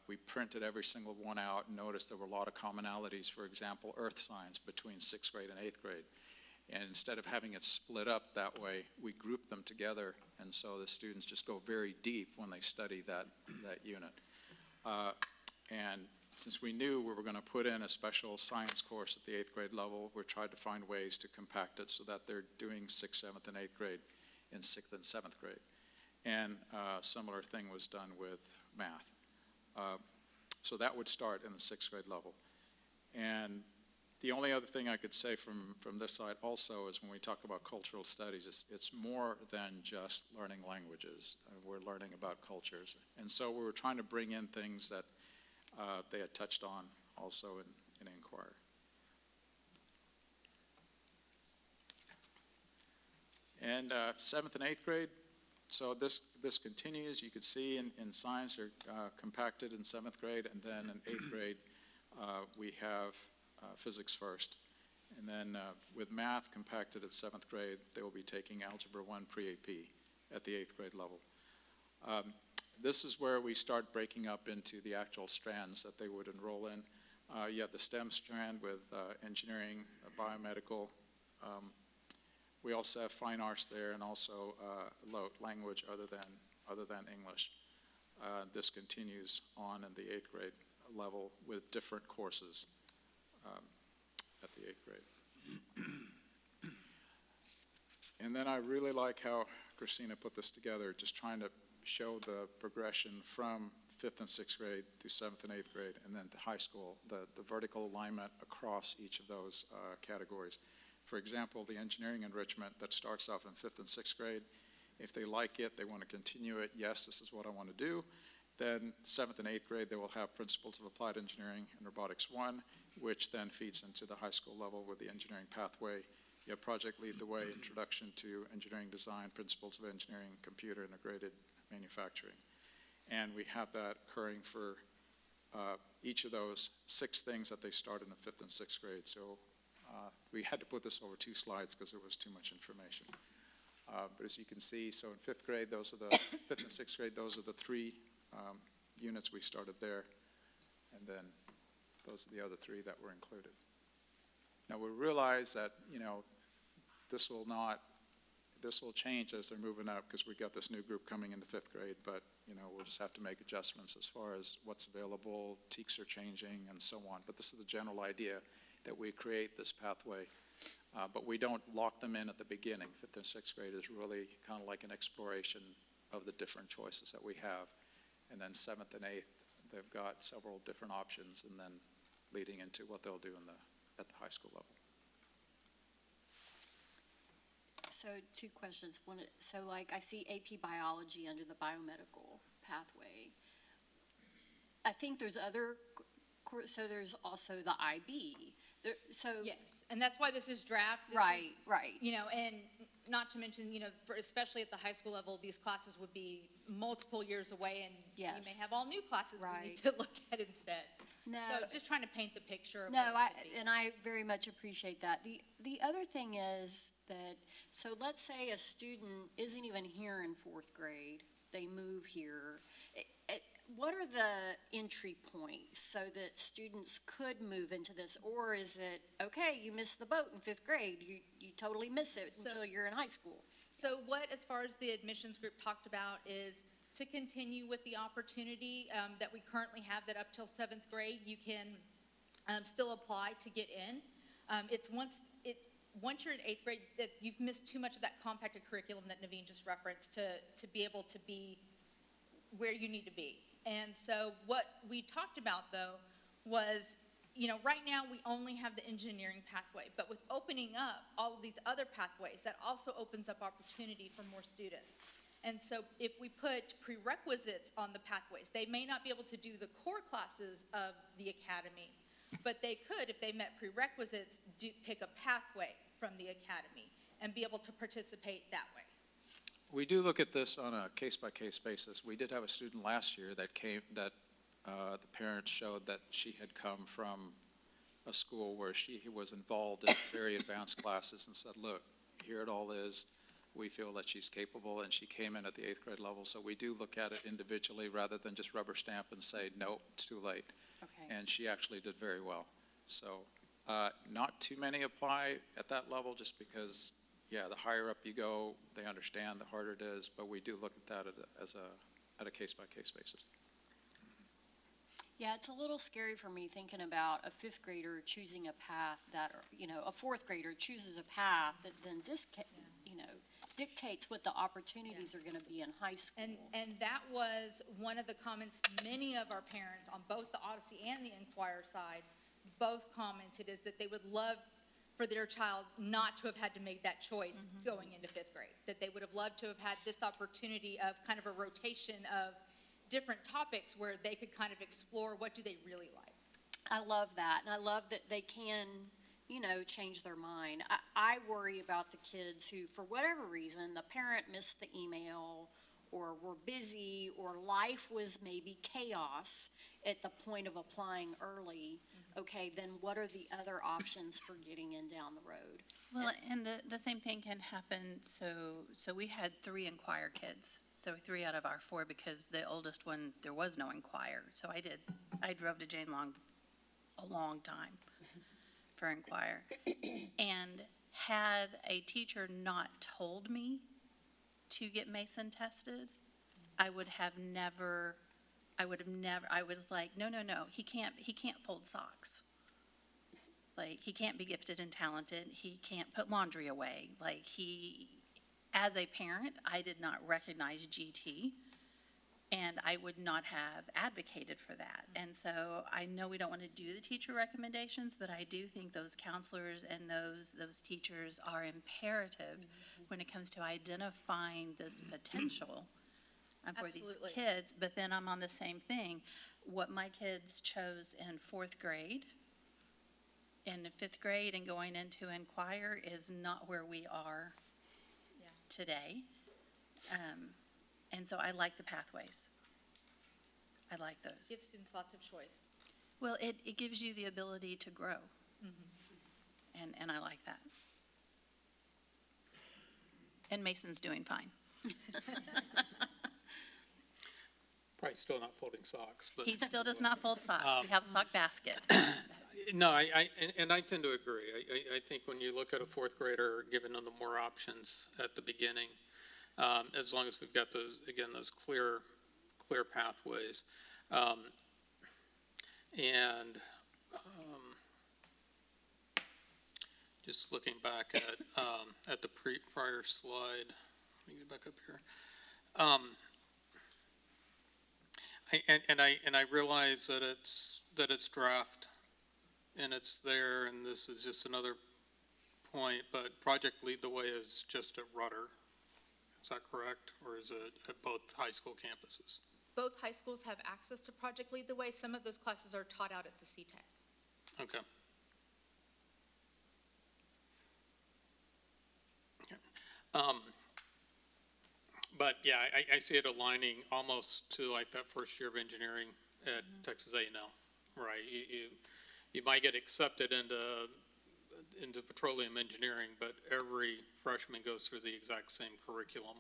we printed every single one out and noticed there were a lot of commonalities. For example, earth science between 6th grade and 8th grade. And instead of having it split up that way, we grouped them together, and so the students just go very deep when they study that unit. And since we knew we were going to put in a special science course at the 8th grade level, we tried to find ways to compact it so that they're doing 6th, 7th, and 8th grade in 6th and 7th grade. And a similar thing was done with math. So that would start in the 6th grade level. And the only other thing I could say from this side also is when we talk about cultural studies, it's more than just learning languages. We're learning about cultures. And so we were trying to bring in things that they had touched on also in Inquiry. And 7th and 8th grade, so this continues. You could see in science are compacted in 7th grade, and then in 8th grade we have physics first. And then with math compacted at 7th grade, they will be taking Algebra 1 pre-AP at the 8th grade level. This is where we start breaking up into the actual strands that they would enroll in. You have the STEM strand with engineering, biomedical. We also have fine arts there, and also language other than English. This continues on in the 8th grade level with different courses at the 8th grade. And then I really like how Christina put this together, just trying to show the progression from 5th and 6th grade to 7th and 8th grade, and then to high school, the vertical alignment across each of those categories. For example, the engineering enrichment that starts off in 5th and 6th grade If they like it, they want to continue it, yes, this is what I want to do. Then 7th and 8th grade, they will have Principles of Applied Engineering and Robotics 1, which then feeds into the high school level with the engineering pathway. You have Project Lead the Way, Introduction to Engineering Design, Principles of Engineering, Computer Integrated Manufacturing. And we have that occurring for each of those 6 things that they start in the 5th and 6th grade. So we had to put this over 2 slides because there was too much information. But as you can see, so in 5th grade, those are the 5th and 6th grade, those are the 3 units we started there. And then those are the other 3 that were included. Now we realize that, this will change as they're moving up because we've got this new group coming into 5th grade, but, we'll just have to make adjustments as far as what's available, TEKs are changing, and so on. But this is the general idea, that we create this pathway, but we don't lock them in at the beginning. 5th and 6th grade is really kind of like an exploration of the different choices that we have. And then 7th and 8th, they've got several different options, and then leading into what they'll do at the high school level. So 2 questions. One, so like I see AP Biology under the biomedical pathway. I think there's other, so there's also the IB. So. Yes, and that's why this is draft. This Right, is, right. And not to mention, especially at the high school level, these classes would be multiple years away, and you Yes. may have all new classes we need Right. to look at instead. No. So just trying to paint the picture of No, what it could be. and I very much appreciate that. The other thing is that, so let's say a student isn't even here in 4th grade, they move here. What are the entry points so that students could move into this? Or is it, okay, you missed the boat in 5th grade, you totally miss it until you're in high school? So what, as far as the admissions group talked about, is to continue with the opportunity that we currently have, that up till 7th grade, you can still apply to get in. It's once you're in 8th grade, that you've missed too much of that compacted curriculum that Naveen just referenced to be able to be where you need to be. And so what we talked about, though, was, right now we only have the engineering pathway, but with opening up all of these other pathways, that also opens up opportunity for more students. And so if we put prerequisites on the pathways, they may not be able to do the core classes of the academy, but they could, if they met prerequisites, pick a pathway from the academy and be able to participate that way. We do look at this on a case-by-case basis. We did have a student last year that the parents showed that she had come from a school where she was involved in very advanced classes and said, look, here it all is. We feel that she's capable, and she came in at the 8th grade level. So we do look at it individually rather than just rubber stamp and say, no, it's too late. Okay. And she actually did very well. So not too many apply at that level just because, yeah, the higher up you go, they understand, the harder it is, but we do look at that at a case-by-case basis. Yeah, it's a little scary for me thinking about a 5th grader choosing a path that, a 4th grader chooses a path that then dictates what the opportunities are going to be in high school. And that was one of the comments many of our parents on both the Odyssey and the Inquirer side both commented, is that they would love for their child not to have had to make that choice going into 5th grade, that they would have loved to have had this opportunity of kind of a rotation of different topics where they could kind of explore what do they really like. I love that, and I love that they can, change their mind. I worry about the kids who, for whatever reason, the parent missed the email, or were busy, or life was maybe chaos at the point of applying early. Okay, then what are the other options for getting in down the road? Well, and the same thing can happen, so we had 3 Inquire kids, so 3 out of our 4, because the oldest one, there was no Inquire. So I drove to Jane Long a long time for Inquire. And had a teacher not told me to get Mason tested, I was like, no, he can't fold socks. Like, he can't be gifted and talented. He can't put laundry away. Like, as a parent, I did not recognize GT. And I would not have advocated for that. And so I know we don't want to do the teacher recommendations, but I do think those counselors and those teachers are imperative when it comes to identifying this potential for these Absolutely. kids. But then I'm on the same thing. What my kids chose in fourth grade, in fifth grade and going into Inquire is not where we are Yeah. today. And so I like the pathways. I like those. Give students lots of choice. Well, it gives you the ability to grow. And I like that. And Mason's doing fine. Probably still not folding socks, but. He still does not fold socks. We have a sock basket. No, and I tend to agree. I think when you look at a fourth grader, giving them the more options at the beginning, as long as we've got those, again, those clear pathways. Just looking back at the prior slide, let me get back up here. I realize that it's draft and it's there, and this is just another point, but Project Lead the Way is just at Rudder. Is that correct? Or is it at both high school campuses? Both high schools have access to Project Lead the Way. Some of those classes are taught out at the CTEC. Okay. But yeah, I see it aligning almost to like that first year of engineering at Texas A&M, right? You might get accepted into petroleum engineering, but every freshman goes through the exact same curriculum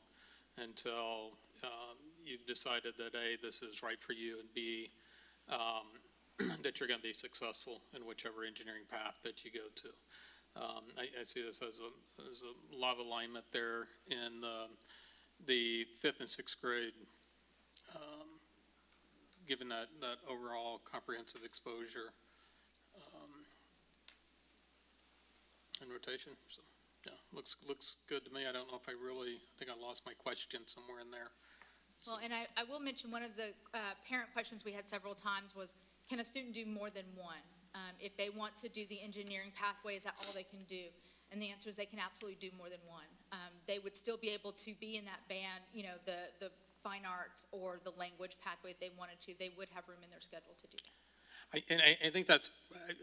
until you've decided that A, this is right for you, and B, that you're going to be successful in whichever engineering path that you go to. I see this as a lot of alignment there in the fifth and sixth grade, given that overall comprehensive exposure and rotation. So, yeah, looks good to me. I don't know if I think I lost my question somewhere in there. Well, and I will mention one of the parent questions we had several times was, can a student do more than one? If they want to do the engineering pathway, is that all they can do? And the answer is they can absolutely do more than one. They would still be able to be in that band, the fine arts or the language pathway if they wanted to. They would have room in their schedule to do that. I think that's,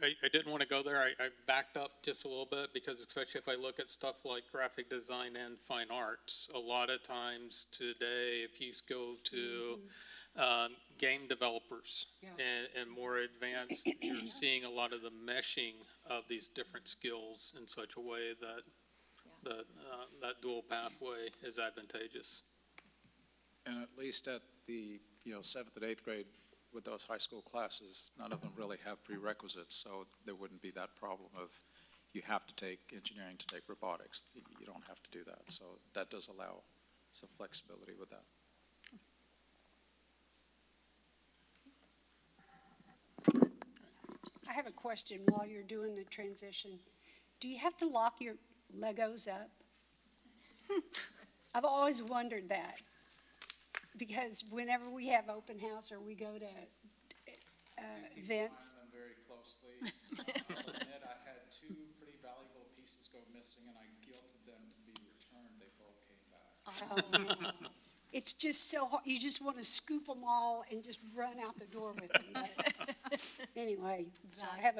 I didn't want to go there. I backed up just a little bit because especially if I look at stuff like graphic design and fine arts, a lot of times today, if you go to game developers and more advanced, you're seeing a lot of the meshing of these different skills in such a way that that dual pathway is advantageous. And at least at the, 7th and 8th grade, with those high school classes, none of them really have prerequisites, so there wouldn't be that problem of you have to take engineering to take robotics. You don't have to do that, so that does allow some flexibility with that. I have a question while you're doing the transition. Do you have to lock your Legos up? I've always wondered that. Because whenever we have open house or we go to events. I very closely. I'll admit I had 2 pretty valuable pieces go missing, and I guilted them to be returned. They both came back. It's just so hard. You just want to scoop them all and just run out the door with them. But anyway, so I have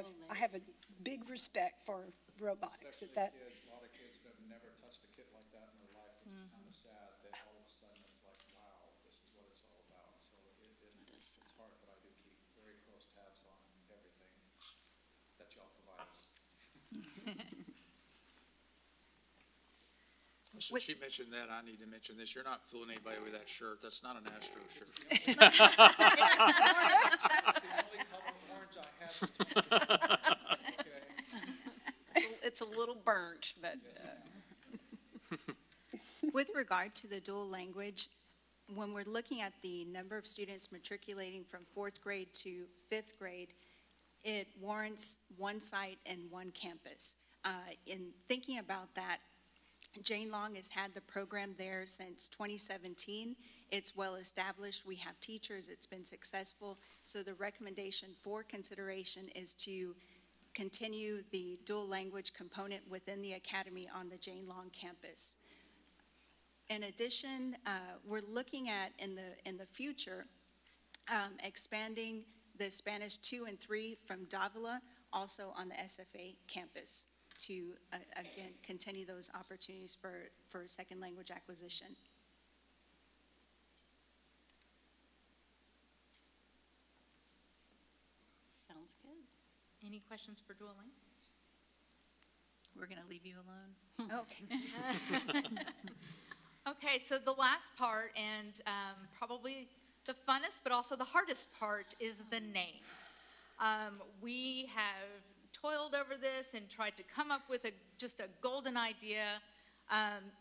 a big respect for robotics at that. Kids, a lot of kids have never touched a kit like that in their life, which is kind of sad that all of a sudden it's like, wow, this is what it's all about. So it's hard, but I do keep very close tabs on everything that y'all provide us. So she mentioned that, I need to mention this. You're not fooling anybody with that shirt. That's not an Astro shirt. That's the only color orange I have. Okay. It's a little burnt, but. With regard to the dual language, when we're looking at the number of students matriculating from 4th grade to 5th grade, it warrants one site and one campus. In thinking about that, Jane Long has had the program there since 2017. It's well-established. We have teachers. It's been successful. So the recommendation for consideration is to continue the dual language component within the academy on the Jane Long campus. In addition, we're looking at, in the future, expanding the Spanish 2 and 3 from Davila, also on the SFA campus, to, again, continue those opportunities for second language acquisition. Sounds good. Any questions for dual language? We're going to leave you alone. Okay. Okay, so the last part, and probably the funnest, but also the hardest part, is the name. We have toiled over this and tried to come up with just a golden idea.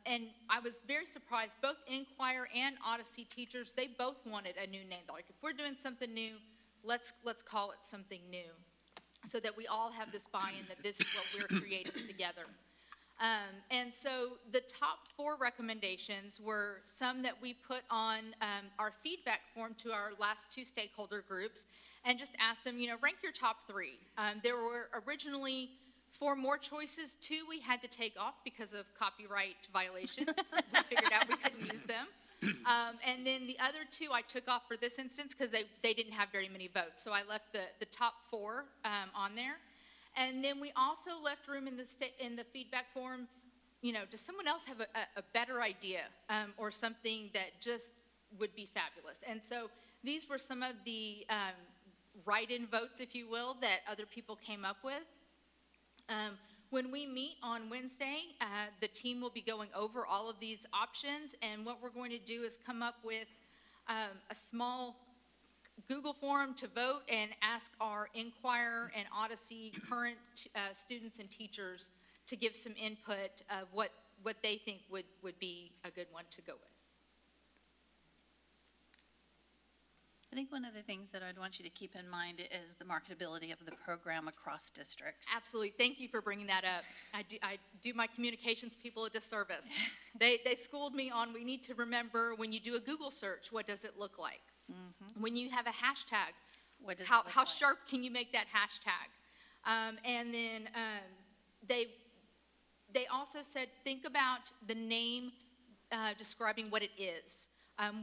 And I was very surprised, both Inquire and Odyssey teachers, they both wanted a new name. Like, if we're doing something new, let's call it something new, so that we all have this buy-in that this is what we're creating together. And so the top 4 recommendations were some that we put on our feedback form to our last 2 stakeholder groups, and just asked them, rank your top 3. There were originally 4 more choices. 2 we had to take off because of copyright violations. We figured out we couldn't use them. And then the other 2 I took off for this instance because they didn't have very many votes. So I left the top 4 on there. And then we also left room in the feedback form, does someone else have a better idea or something that just would be fabulous? And so these were some of the write-in votes, if you will, that other people came up with. When we meet on Wednesday, the team will be going over all of these options, and what we're going to do is come up with a small Google form to vote and ask our Inquire and Odyssey current students and teachers to give some input of what they think would be a good one to go with. I think one of the things that I'd want you to keep in mind is the marketability of the program across districts. Absolutely. Thank you for bringing that up. I do my communications people a disservice. They schooled me on, we need to remember, when you do a Google search, what does it look like? Mm-hmm. When you have a hashtag, how sharp can you make that hashtag? And then they also said, think about the name describing what it is.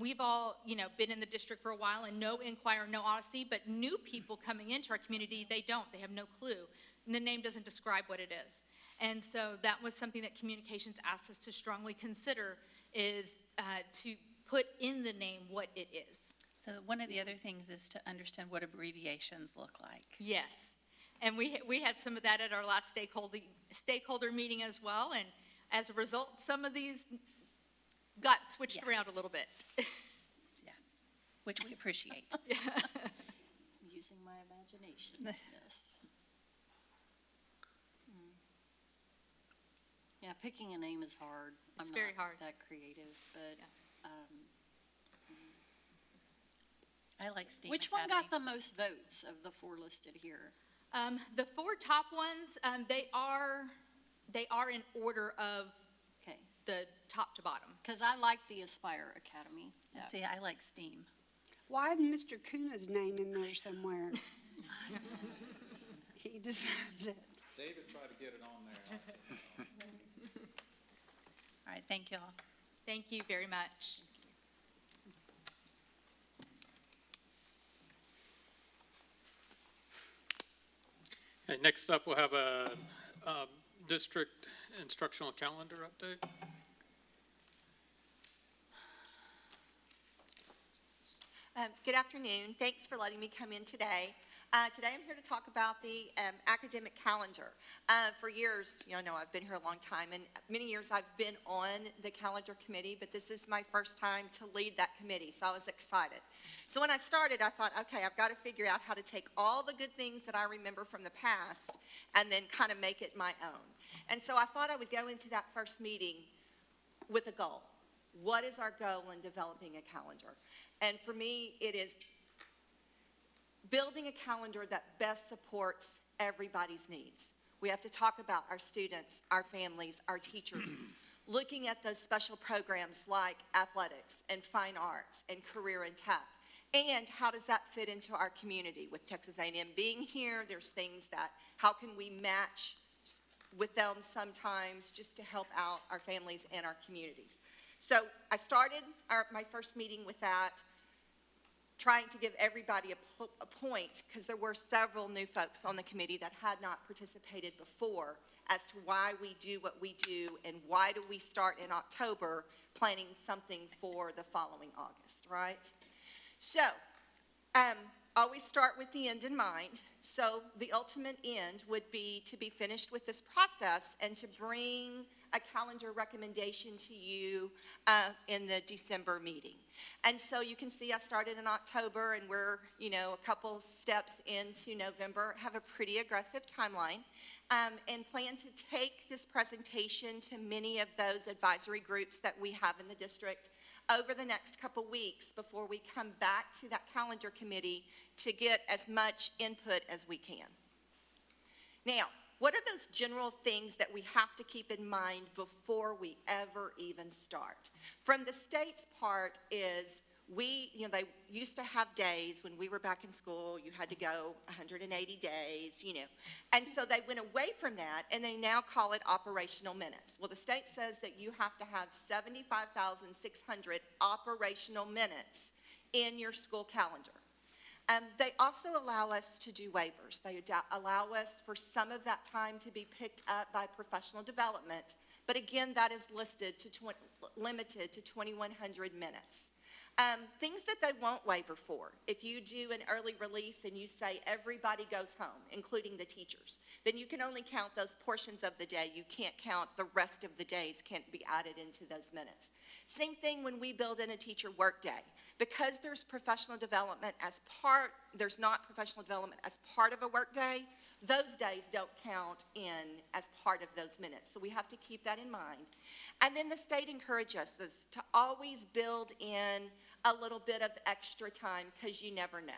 We've all, been in the district for a while and know Inquire, know Odyssey, but new people coming into our community, they don't. They have no clue. And the name doesn't describe what it is. And so that was something that communications asked us to strongly consider, is to put in the name what it is. So one of the other things is to understand what abbreviations look like. Yes. And we had some of that at our last stakeholder meeting as well. And as a result, some of these got switched around a little bit. Yes, which we appreciate. Using my imagination, yes. Yeah, picking a name is hard. It's very hard. I'm not that creative, but I like STEAM which Academy. one got the most votes of the 4 listed here? The 4 top ones, they are in order of Okay, the top to bottom. because I like the Aspire Academy. And see, I like STEAM. Why isn't Mr. Kuna's name in there somewhere? He deserves it. David tried to get it on there. I said, no. All right, thank you all. Thank you very much. Okay, next up, we'll have a district instructional calendar update. Good afternoon. Thanks for letting me come in today. Today I'm here to talk about the academic calendar. For years, I've been here a long time, and many years I've been on the calendar committee, but this is my first time to lead that committee, so I was excited. So when I started, I thought, okay, I've got to figure out how to take all the good things that I remember from the past and then kind of make it my own. And so I thought I would go into that first meeting with a goal. What is our goal in developing a calendar? And for me, it is building a calendar that best supports everybody's needs. We have to talk about our students, our families, our teachers. looking at those special programs like athletics and fine arts and career and tech. And how does that fit into our community? With Texas A&M being here, there's things that, how can we match with them sometimes just to help out our families and our communities? So I started my first meeting with that, trying to give everybody a point, because there were several new folks on the committee that had not participated before, as to why we do what we do and why do we start in October planning something for the following August, right? So, always start with the end in mind. So the ultimate end would be to be finished with this process and to bring a calendar recommendation to you in the December meeting. And so you can see I started in October, and we're, a couple steps into November, have a pretty aggressive timeline, and plan to take this presentation to many of those advisory groups that we have in the district over the next couple weeks before we come back to that calendar committee to get as much input as we can. Now, what are those general things that we have to keep in mind before we ever even start? From the state's part is they used to have days when we were back in school, you had to go 180 days, And so they went away from that, and they now call it operational minutes. Well, the state says that you have to have 75,600 operational minutes in your school calendar. They also allow us to do waivers. They allow us for some of that time to be picked up by professional development, but again, that is limited to 2,100 minutes. Things that they won't waiver for. If you do an early release and you say everybody goes home, including the teachers, then you can only count those portions of the day. You can't count the rest of the days, can't be added into those minutes. Same thing when we build in a teacher work day. Because there's professional development there's not professional development as part of a work day, those days don't count in as part of those minutes. So we have to keep that in mind. And then the state encourages us to always build in a little bit of extra time, because you never know.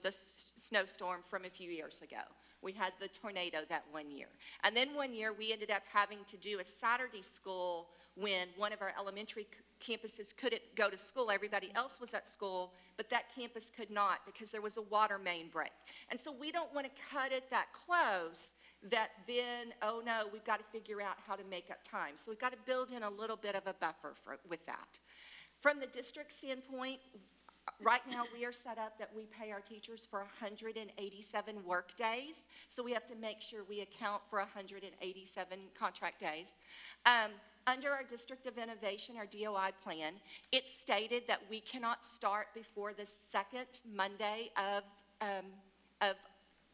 The snowstorm from a few years ago. We had the tornado that one year. And then one year we ended up having to do a Saturday school when one of our elementary campuses couldn't go to school. Everybody else was at school, but that campus could not because there was a water main break. And so we don't want to cut it that close that then, oh no, we've got to figure out how to make up time. So we've got to build in a little bit of a buffer with that. From the district standpoint, right now we are set up that we pay our teachers for 187 work days. So we have to make sure we account for 187 contract days. Under our District of Innovation, our DOI plan, it's stated that we cannot start before the second Monday of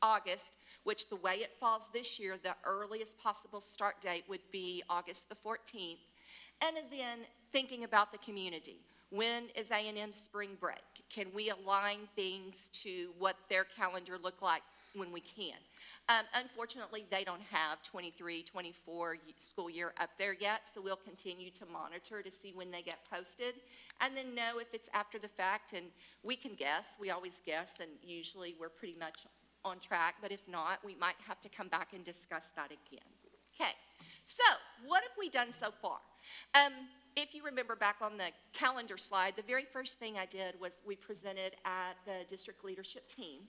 August, which the way it falls this year, the earliest possible start date would be August the 14th. And then thinking about the community. When is A&M spring break? Can we align things to what their calendar look like when we can? Unfortunately, they don't have 23, 24 school year up there yet, so we'll continue to monitor to see when they get posted, and then know if it's after the fact, and we can guess. We always guess, and usually we're pretty much on track, but if not, we might have to come back and discuss that again. Okay, so what have we done so far? If you remember back on the calendar slide, the very first thing I did was we presented at the district leadership team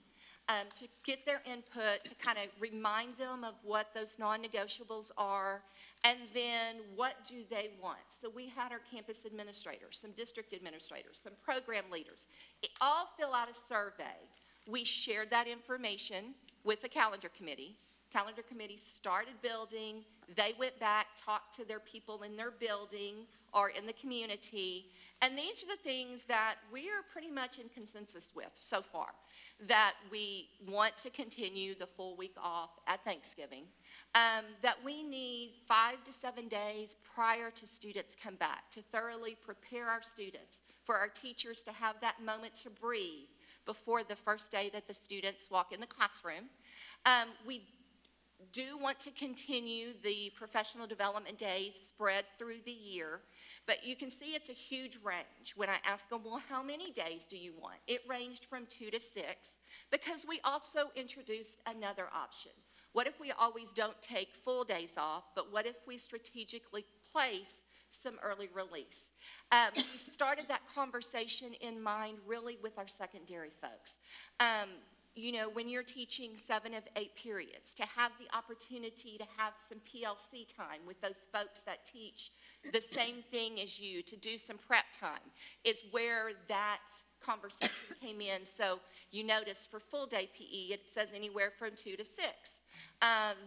to get their input, to kind of remind them of what those non-negotiables are, and then what do they want. So we had our campus administrators, some district administrators, some program leaders, all fill out a survey. We shared that information with the calendar committee. Calendar committee started building. They went back, talked to their people in their building or in the community. And these are the things that we are pretty much in consensus with so far. That we want to continue the full week off at Thanksgiving. That we need 5 to 7 days prior to students come back to thoroughly prepare our students, for our teachers to have that moment to breathe before the first day that the students walk in the classroom. We do want to continue the professional development days spread through the year, but you can see it's a huge range. When I ask them, well, how many days do you want? It ranged from 2 to 6, because we also introduced another option. What if we always don't take full days off, but what if we strategically replace some early release. We started that conversation in mind really with our secondary folks. You know, when you're teaching 7 of 8 periods, to have the opportunity to have some PLC time with those folks that teach the same thing as you, to do some prep time, is where that conversation came in. So you notice for full day PE, it says anywhere from 2 to 6.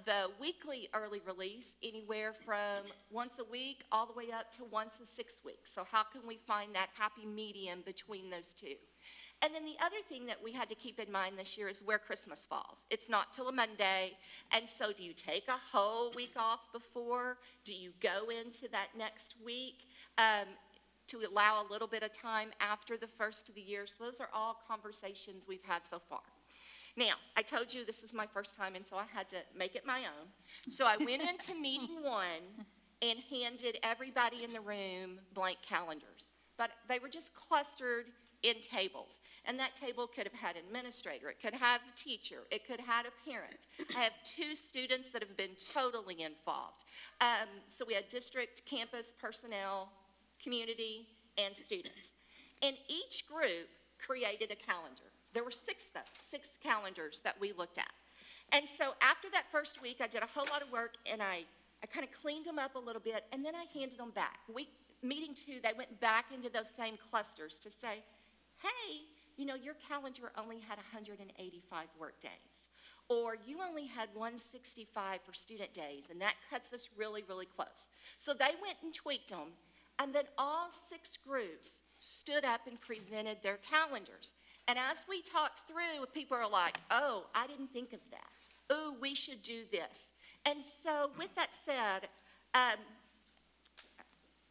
The weekly early release, anywhere from once a week all the way up to once a 6 weeks. So how can we find that happy medium between those two? And then the other thing that we had to keep in mind this year is where Christmas falls. It's not till a Monday, and so do you take a whole week off before? Do you go into that next week to allow a little bit of time after the first of the year? So those are all conversations we've had so far. Now, I told you this is my first time, and so I had to make it my own. So I went into meeting 1 and handed everybody in the room blank calendars. But they were just clustered in tables. And that table could have had an administrator, it could have a teacher, it could have a parent. I have 2 students that have been totally involved. So we had district, campus, personnel, community, and students. And each group created a calendar. There were 6 calendars that we looked at. And so after that first week, I did a whole lot of work, and I kind of cleaned them up a little bit, and then I handed them back. Meeting 2, they went back into those same clusters to say, hey, you know, your calendar only had 185 work days, or you only had 165 for student days, and that cuts us really, really close. So they went and tweaked them, and then all 6 groups stood up and presented their calendars. And as we talked through, people are like, oh, I didn't think of that. Oh, we should do this. And so with that said,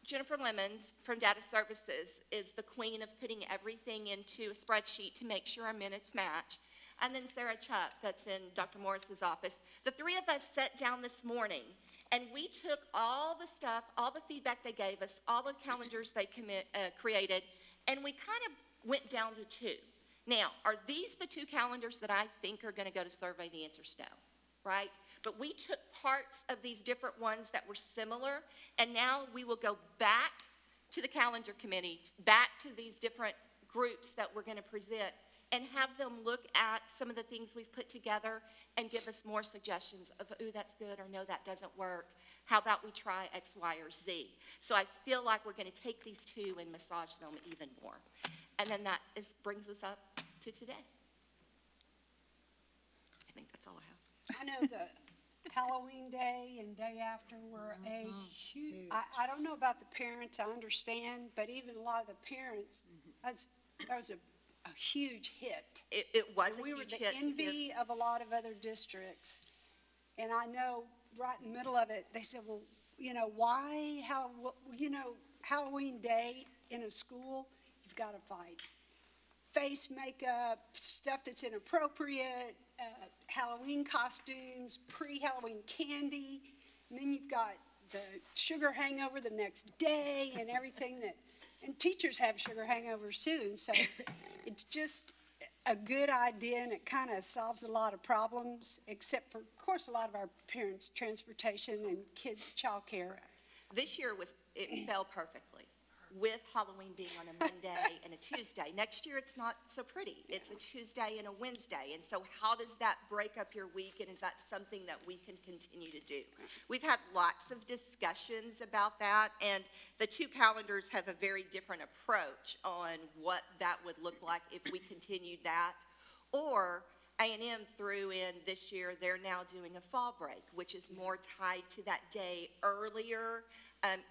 Jennifer Lemons from Data Services is the queen of putting everything into a spreadsheet to make sure our minutes match. And then Sarah Chuck, that's in Dr. Morris's office. The 3 of us sat down this morning, and we took all the stuff, all the feedback they gave us, all the calendars they created, and we kind of went down to 2. Now, are these the 2 calendars that I think are going to go to survey? The answer's no, right? But we took parts of these different ones that were similar, and now we will go back to the calendar committee, back to these different groups that we're going to present, and have them look at some of the things we've put together and give us more suggestions of, ooh, that's good, or no, that doesn't work. How about we try X, Y, or Z? So I feel like we're going to take these 2 and massage them even more. And then that brings us up to today. I think that's all I have. I know the Halloween day and day after were a huge, I don't know about the parents, I understand, but even a lot of the parents, that was a huge hit. It was a We were huge the hit. envy of a lot of other districts. And I know right in the middle of it, they said, well, you know, why, Halloween day in a school, you've got to fight face makeup, stuff that's inappropriate, Halloween costumes, pre-Halloween candy, and then you've got the sugar hangover the next day and everything and teachers have sugar hangovers too, and so it's just a good idea, and it kind of solves a lot of problems, except for, of course, a lot of our parents' transportation and kids' childcare. This year it fell perfectly, with Halloween being on a Monday and a Tuesday. Next year, it's not so pretty. It's a Tuesday and a Wednesday. And so how does that break up your week, and is that something that we can continue to do? We've had lots of discussions about that, and the 2 calendars have a very different approach on what that would look like if we continued that. Or A&M threw in this year, they're now doing a fall break, which is more tied to that day earlier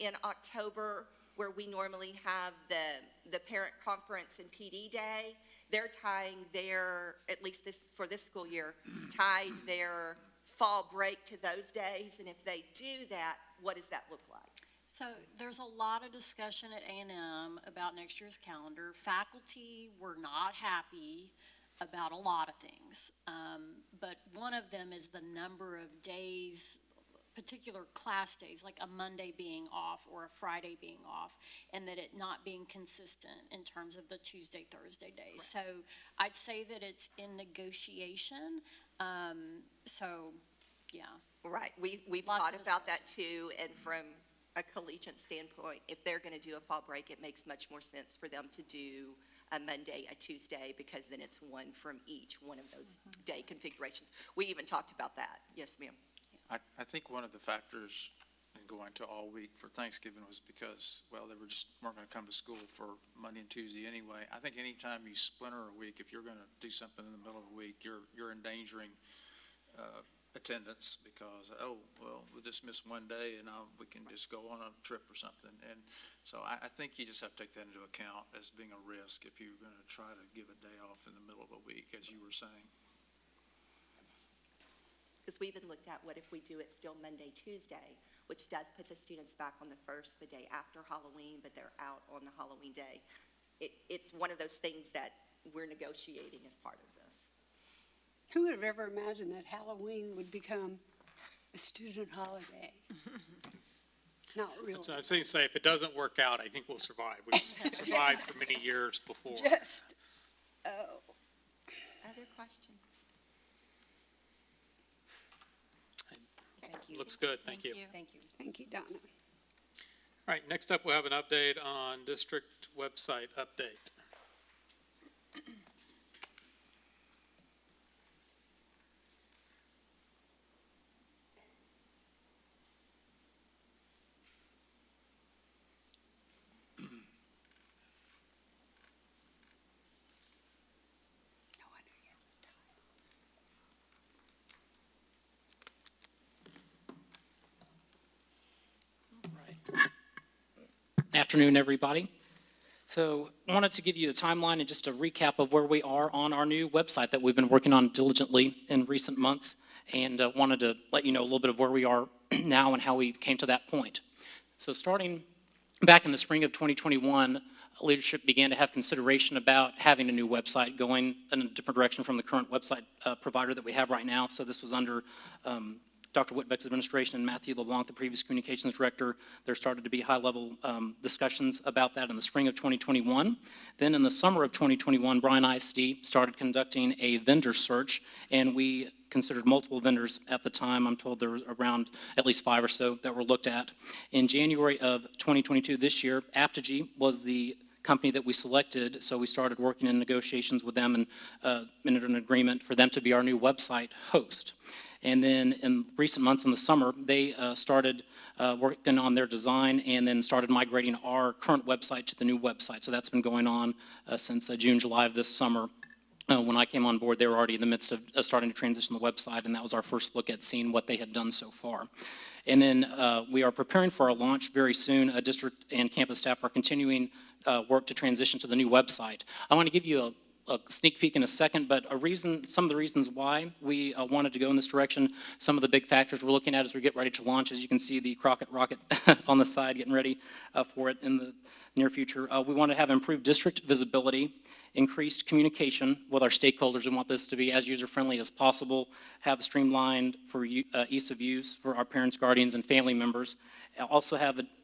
in October, where we normally have the parent conference and PD day. They're tying their, at least for this school year, tied their fall break to those days. And if they do that, what does that look like? So there's a lot of discussion at A&M about next year's calendar. Faculty were not happy about a lot of things, but one of them is the number of days, particular class days, like a Monday being off or a Friday being off, and that it not being consistent in terms of the Tuesday, Thursday days. Right. So I'd say that it's in negotiation. So, yeah. Right. We've thought about that too, and from a collegiate standpoint, if they're going to do a fall break, it makes much more sense for them to do a Monday, a Tuesday, because then it's one from each one of those day configurations. We even talked about that. Yes, ma'am. I think one of the factors in going to all week for Thanksgiving was because, well, they weren't going to come to school for Monday and Tuesday anyway. I think anytime you splinter a week, if you're going to do something in the middle of the week, you're endangering attendance because, oh, well, we'll just miss one day and we can just go on a trip or something. And so I think you just have to take that into account as being a risk if you're going to try to give a day off in the middle of a week, as you were saying. Because we even looked at what if we do it still Monday, Tuesday, which does put the students back on the first, the day after Halloween, but they're out on the Halloween day. It's one of those things that we're negotiating as part of this. Who would have ever imagined that Halloween would become a student holiday? Not really. So I was going to say, if it doesn't work out, I think we'll survive. We've survived for many years before. Just, Other questions? Thank you. Looks good, thank you. Thank you. thank you, Donna. All right, next up, we'll have an update on district website update. Afternoon, everybody. So I wanted to give you a timeline and just a recap of where we are on our new website that we've been working on diligently in recent months, and wanted to let you know a little bit of where we are now and how we came to that point. So starting back in the spring of 2021, leadership began to have consideration about having a new website, going in a different direction from the current website provider that we have right now. So this was under Dr. Whitbeck's administration and Matthew LeBlanc, the previous communications director. There started to be high-level discussions about that in the spring of 2021. Then in the summer of 2021, Bryan ISD started conducting a vendor search, and we considered multiple vendors at the time. I'm told there was around at least 5 or so that were looked at. In January of 2022, this year, Apogee was the company that we selected, so we started working in negotiations with them and entered an agreement for them to be our new website host. And then in recent months in the summer, they started working on their design and then started migrating our current website to the new website. So that's been going on since June, July of this summer. When I came on board, they were already in the midst of starting to transition the website, and that was our first look at seeing what they had done so far. And then we are preparing for our launch very soon. District and campus staff are continuing work to transition to the new website. I want to give you a sneak peek in a second, but some of the reasons why we wanted to go in this direction, some of the big factors we're looking at as we get ready to launch. As you can see, the Crockett rocket on the side, getting ready for it in the near future. We want to have improved district visibility, increased communication with our stakeholders. We want this to be as user-friendly as possible, have streamlined for ease of use for our parents, guardians, and family members. Also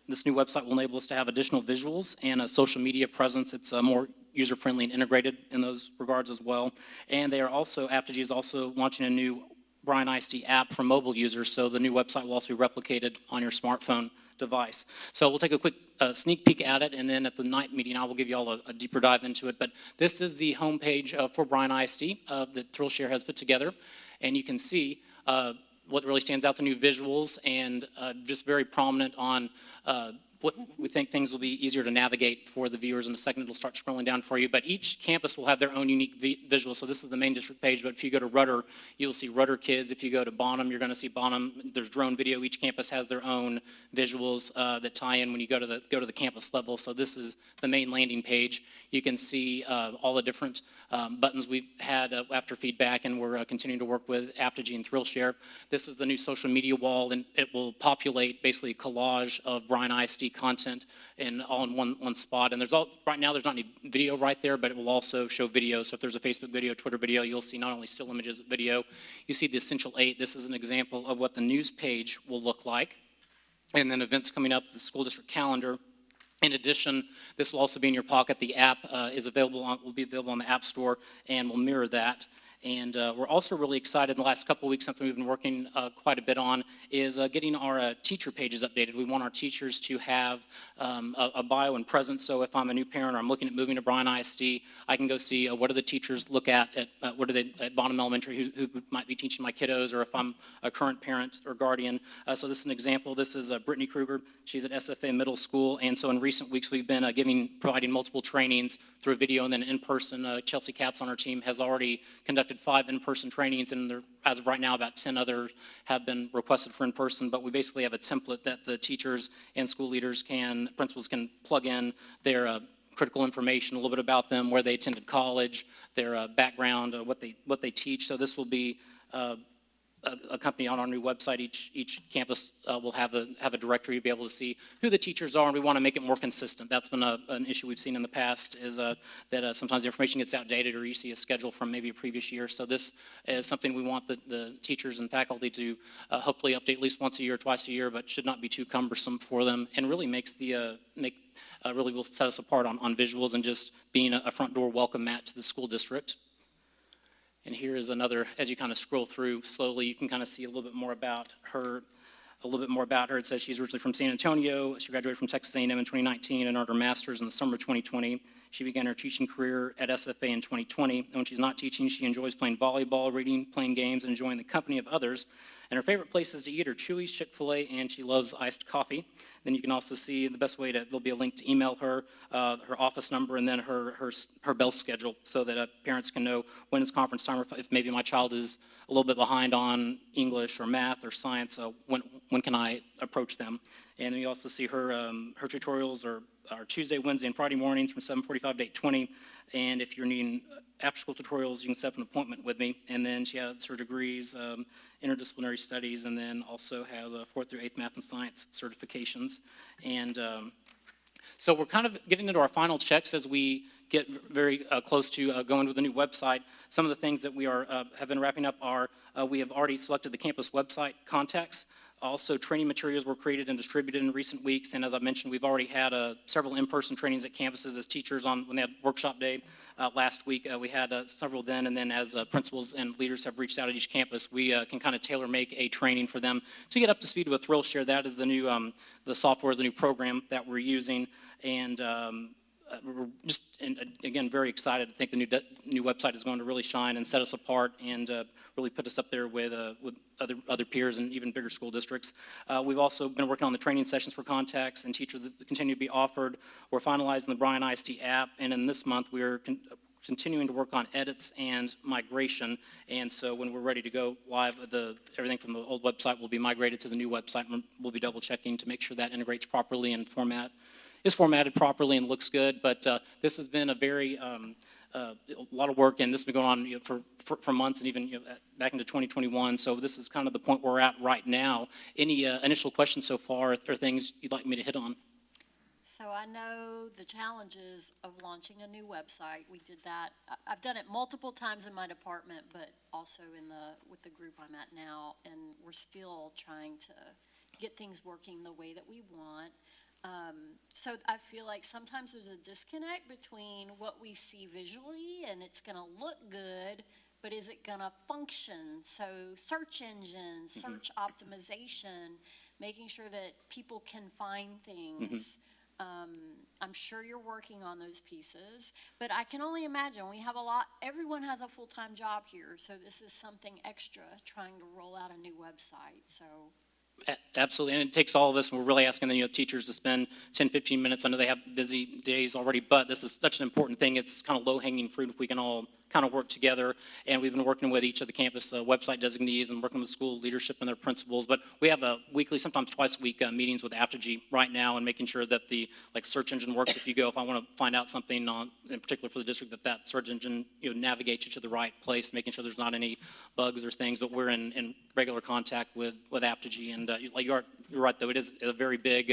this new website will enable us to have additional visuals and a social media presence. It's more user-friendly and integrated in those regards as well. And Apogee is also launching a new Bryan ISD app for mobile users, so the new website will also be replicated on your smartphone device. So we'll take a quick sneak peek at it, and then at the night meeting, I will give you all a deeper dive into it. But this is the homepage for Bryan ISD that Thrillshare has put together, and you can see what really stands out, the new visuals, and just very prominent on what we think things will be easier to navigate for the viewers. In a second, it'll start scrolling down for you. But each campus will have their own unique visual. So this is the main district page, but if you go to Rudder, you'll see Rudder Kids. If you go to Bonham, you're going to see Bonham. There's drone video. Each campus has their own visuals that tie in when you go to the campus level. So this is the main landing page. You can see all the different buttons we've had after feedback, and we're continuing to work with Apogee and Thrillshare. This is the new social media wall, and it will populate basically a collage of Bryan ISD content all in one spot. And right now there's not any video right there, but it will also show video. So if there's a Facebook video, Twitter video, you'll see not only still images, but video. You see the Essential 8. This is an example of what the news page will look like. And then events coming up, the school district calendar. In addition, this will also be in your pocket. The app will be available on the App Store and will mirror that. And we're also really excited in the last couple of weeks, something we've been working quite a bit on, is getting our teacher pages updated. We want our teachers to have a bio and presence, so if I'm a new parent or I'm looking at moving to Bryan ISD, I can go see what do the teachers look at what are they at Bonham Elementary, who might be teaching my kiddos, or if I'm a current parent or guardian. So this is an example. This is Brittany Kruger. She's at SFA Middle School, and so in recent weeks we've been providing multiple trainings through video and then in person. Chelsea Katz on our team has already conducted 5 in-person trainings, and there, as of right now, about 10 others have been requested for in-person, but we basically have a template that the teachers and school leaders principals can plug in their critical information, a little bit about them, where they attended college, their background, what they teach. So this will be a company on our new website. Each campus will have a directory to be able to see who the teachers are, and we want to make it more consistent. That's been an issue we've seen in the past, is that sometimes the information gets outdated, or you see a schedule from maybe a previous year. So this is something we want the teachers and faculty to hopefully update at least once a year, twice a year, but should not be too cumbersome for them, and really makes really will set us apart on visuals and just being a front door welcome mat to the school district. And here is another, as you kind of scroll through slowly, you can kind of see a little bit more about her. It says she's originally from San Antonio. She graduated from Texas A&M in 2019 and earned her master's in the summer of 2020. She began her teaching career at SFA in 2020. And when she's not teaching, she enjoys playing volleyball, reading, playing games, and enjoying the company of others. And her favorite places to eat are Chuy's, Chick-fil-A, and she loves iced coffee. Then you can also see the best way there'll be a link to email her, her office number, and then her bell schedule, so that parents can know when it's conference time, or if maybe my child is a little bit behind on English or math or science, when can I approach them. And then you also see her tutorials are Tuesday, Wednesday, and Friday mornings from 7:45 to 8:20. And if you're needing after-school tutorials, you can set up an appointment with me. And then she has her degrees, interdisciplinary studies, and then also has 4th through 8th math and science certifications. And so we're kind of getting into our final checks as we get very close to going with the new website. Some of the things that we have been wrapping up are we have already selected the campus website contacts. Also, training materials were created and distributed in recent weeks, and as I mentioned, we've already had several in-person trainings at campuses as teachers when they had workshop day last week. We had several then, and then as principals and leaders have reached out at each campus, we can kind of tailor-make a training for them to get up to speed with ThrillShare. That is the new the software, the new program that we're using, and we're just, again, very excited. I think the new website is going to really shine and set us apart and really put us up there with other peers and even bigger school districts. We've also been working on the training sessions for contacts and teachers that continue to be offered. We're finalizing the Bryan ISD app, and in this month we are continuing to work on edits and migration. And so when we're ready to go live, everything from the old website will be migrated to the new website, and we'll be double checking to make sure that integrates properly and is formatted properly and looks good. But this has been a lot of work, and this has been going on for months and even back into 2021. So this is kind of the point we're at right now. Any initial questions so far, or things you'd like me to hit on? So I know the challenges of launching a new website. We did that. I've done it multiple times in my department, but also with the group I'm at now, and we're still trying to get things working the way that we want. So I feel like sometimes there's a disconnect between what we see visually and it's going to look good, but is it going to function? So search engines, search optimization, making sure that people can find things. I'm sure you're working on those pieces, but I can only imagine everyone has a full-time job here, so this is something extra, trying to roll out a new website, so. Absolutely, and it takes all of us, and we're really asking the teachers to spend 10, 15 minutes. I know they have busy days already, but this is such an important thing. It's kind of low-hanging fruit if we can all kind of work together, and we've been working with each of the campus website designees and working with school leadership and their principals, but we have weekly, sometimes twice a week meetings with Apogee right now, and making sure that the search engine works. If I want to find out something in particular for the district, that search engine navigates you to the right place, making sure there's not any bugs or things, but we're in regular contact with Apogee, and you're right, though, it is a very big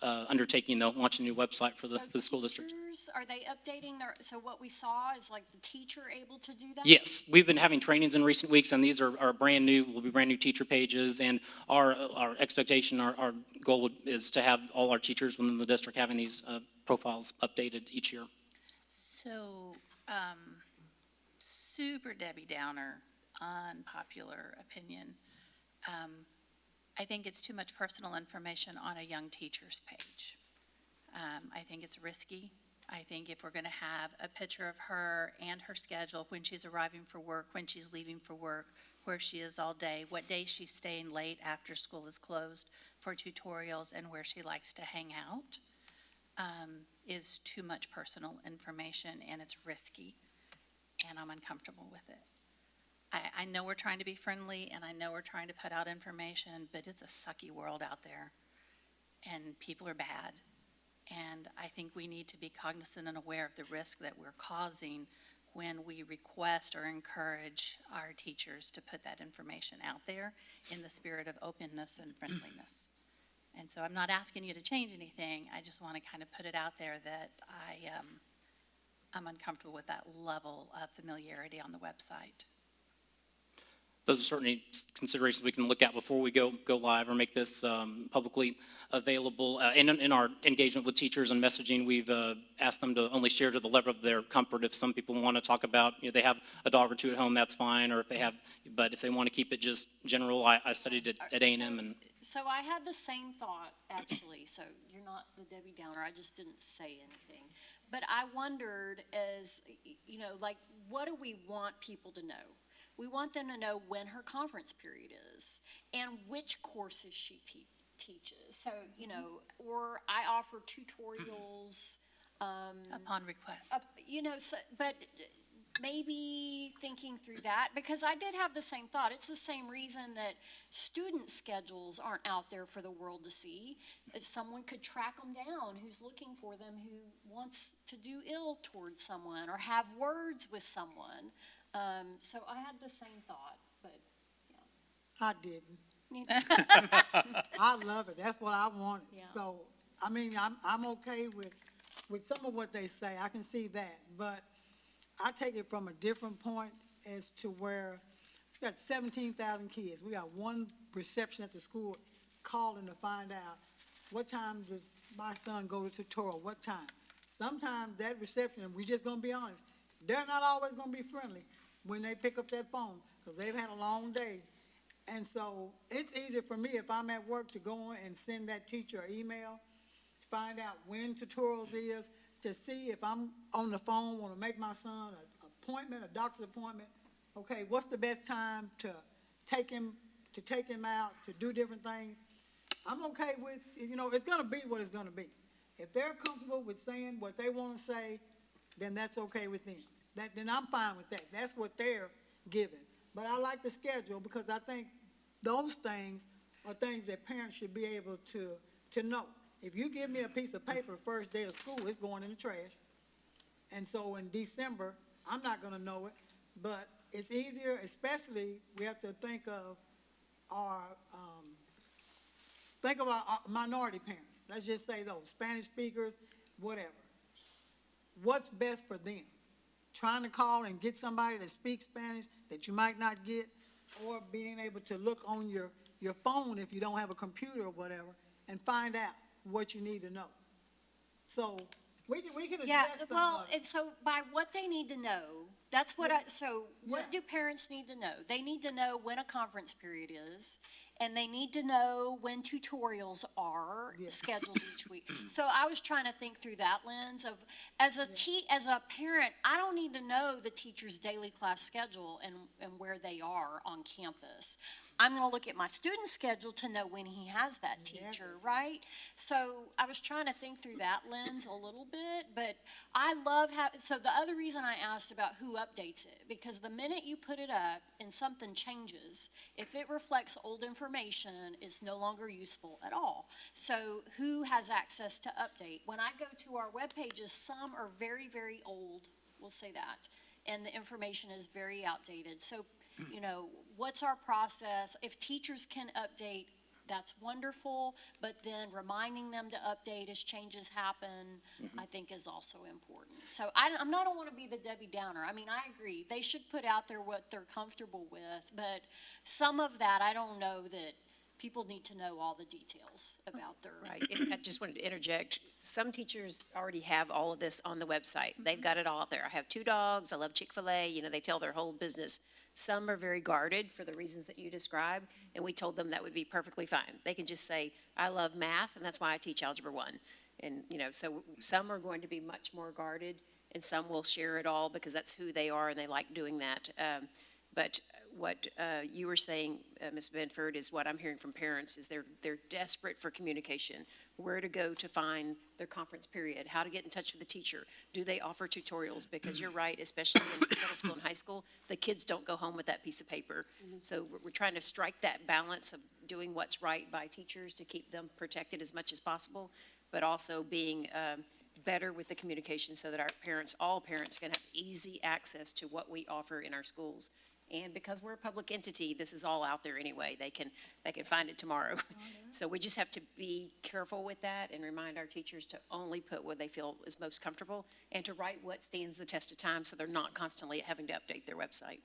undertaking, though, launching a new website for the school district. Are they updating so what we saw is the teacher able to do that? Yes, we've been having trainings in recent weeks, and these are brand new, will be brand new teacher pages, and our expectation, our goal is to have all our teachers within the district having these profiles updated each year. So super Debbie Downer, unpopular opinion. I think it's too much personal information on a young teacher's page. I think it's risky. I think if we're going to have a picture of her and her schedule, when she's arriving for work, when she's leaving for work, where she is all day, what day she's staying late after school is closed for tutorials, and where she likes to hang out, is too much personal information, and it's risky, and I'm uncomfortable with it. I know we're trying to be friendly, and I know we're trying to put out information, but it's a sucky world out there, and people are bad. And I think we need to be cognizant and aware of the risk that we're causing when we request or encourage our teachers to put that information out there in the spirit of openness and friendliness. And so I'm not asking you to change anything. I just want to kind of put it out there that I'm uncomfortable with that level of familiarity on the website. Those are certainly considerations we can look at before we go live or make this publicly available. In our engagement with teachers and messaging, we've asked them to only share to the level of their comfort. If some people want to talk about, they have a dog or two at home, that's fine. Or but if they want to keep it just general, I studied at A&M and. So I had the same thought, actually, so you're not the Debbie Downer, I just didn't say anything. But I wondered what do we want people to know? We want them to know when her conference period is and which courses she teaches. So, or I offer tutorials. Upon request. But maybe thinking through that, because I did have the same thought. It's the same reason that student schedules aren't out there for the world to see. Someone could track them down who's looking for them, who wants to do ill towards someone or have words with someone. So I had the same thought, but, I didn't. yeah. I love it. That's what I wanted. Yeah. So, I'm okay with some of what they say. I can see that. But I take it from a different point as to where we got 17,000 kids. We got one reception at the school calling to find out what time does my son go to tutorial, what time. Sometimes that reception, and we're just going to be honest, they're not always going to be friendly when they pick up that phone because they've had a long day. And so it's easier for me if I'm at work to go on and send that teacher an email, find out when tutorials is, to see if I'm on the phone, want to make my son an appointment, a doctor's appointment. Okay, what's the best time to take him out, to do different things? I'm okay with, it's going to be what it's going to be. If they're comfortable with saying what they want to say, then that's okay with them. Then I'm fine with that. That's what they're given. But I like the schedule because I think those things are things that parents should be able to know. If you give me a piece of paper first day of school, it's going in the trash. And so in December, I'm not going to know it. But it's easier, especially we have to think of our minority parents. Let's just say those, Spanish speakers, whatever. What's best for them? Trying to call and get somebody that speaks Spanish that you might not get, or being able to look on your phone if you don't have a computer or whatever and find out what you need to know. So we can address some of it. And so by what they need to know, that's what what do parents need to know? They need to know when a conference period is, and they need to know when tutorials are scheduled each week. So I was trying to think through that lens of, as a parent, I don't need to know the teacher's daily class schedule and where they are on campus. I'm going to look at my student schedule to know when he has that teacher, right? So I was trying to think through that lens a little bit, but I love so the other reason I asked about who updates it, because the minute you put it up and something changes, if it reflects old information, it's no longer useful at all. So who has access to update? When I go to our web pages, some are very, very old, we'll say that, and the information is very outdated. So what's our process? If teachers can update, that's wonderful, but then reminding them to update as changes happen, I think is also important. So I don't want to be the Debbie Downer. I agree. They should put out there what they're comfortable with, but some of that, I don't know that people need to know all the details about their. Right, and I just wanted to interject, some teachers already have all of this on the website. They've got it all out there. I have 2 dogs, I love Chick-fil-A, you know, they tell their whole business. Some are very guarded for the reasons that you described, and we told them that would be perfectly fine. They can just say, I love math, and that's why I teach Algebra 1. And, you know, so some are going to be much more guarded, and some will share it all because that's who they are and they like doing that. But what you were saying, Ms. Benford, is what I'm hearing from parents, is they're desperate for communication, where to go to find their conference period, how to get in touch with the teacher. Do they offer tutorials? Because you're right, especially in middle school and high school, the kids don't go home with that piece of paper. So we're trying to strike that balance of doing what's right by teachers to keep them protected as much as possible, but also being better with the communication so that our parents, all parents, can have easy access to what we offer in our schools. And because we're a public entity, this is all out there anyway. They can find it tomorrow. So we just have to be careful with that and remind our teachers to only put what they feel is most comfortable and to write what stands the test of time so they're not constantly having to update their website.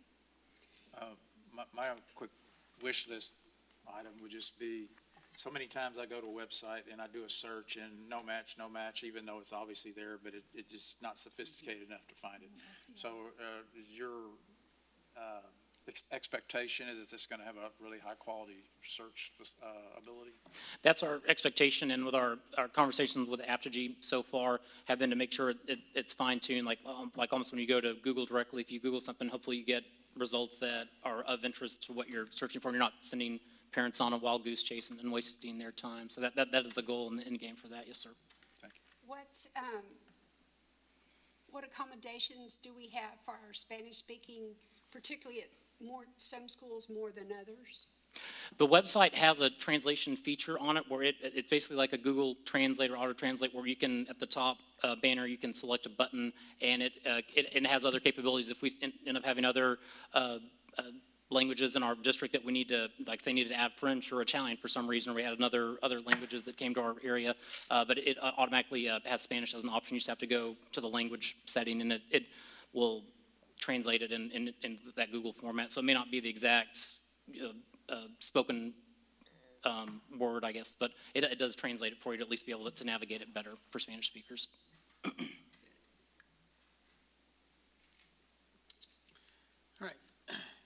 My quick wish list item would just be, so many times I go to a website and I do a search and no match, even though it's obviously there, but it just not sophisticated enough to find it. So your expectation is that this is going to have a really high-quality search ability? That's our expectation, and with our conversations with Apogee so far have been to make sure it's fine-tuned, like almost when you go to Google directly, if you Google something, hopefully you get results that are of interest to what you're searching for, and you're not sending parents on a wild goose chase and wasting their time. So that is the goal and the end game for that. Yes, sir. Thank you. What accommodations do we have for our Spanish-speaking, particularly at some schools more than others? The website has a translation feature on it where it's basically like a Google Translate or Auto Translate, where you can, at the top banner, you can select a button, and it has other capabilities. If we end up having other languages in our district that we need to, like they needed to add French or Italian for some reason, or we had other languages that came to our area, but it automatically has Spanish as an option. You just have to go to the language setting, and it will translate it in that Google format. So it may not be the exact spoken word, I guess, but it does translate it for you to at least be able to navigate it better for Spanish speakers. All right,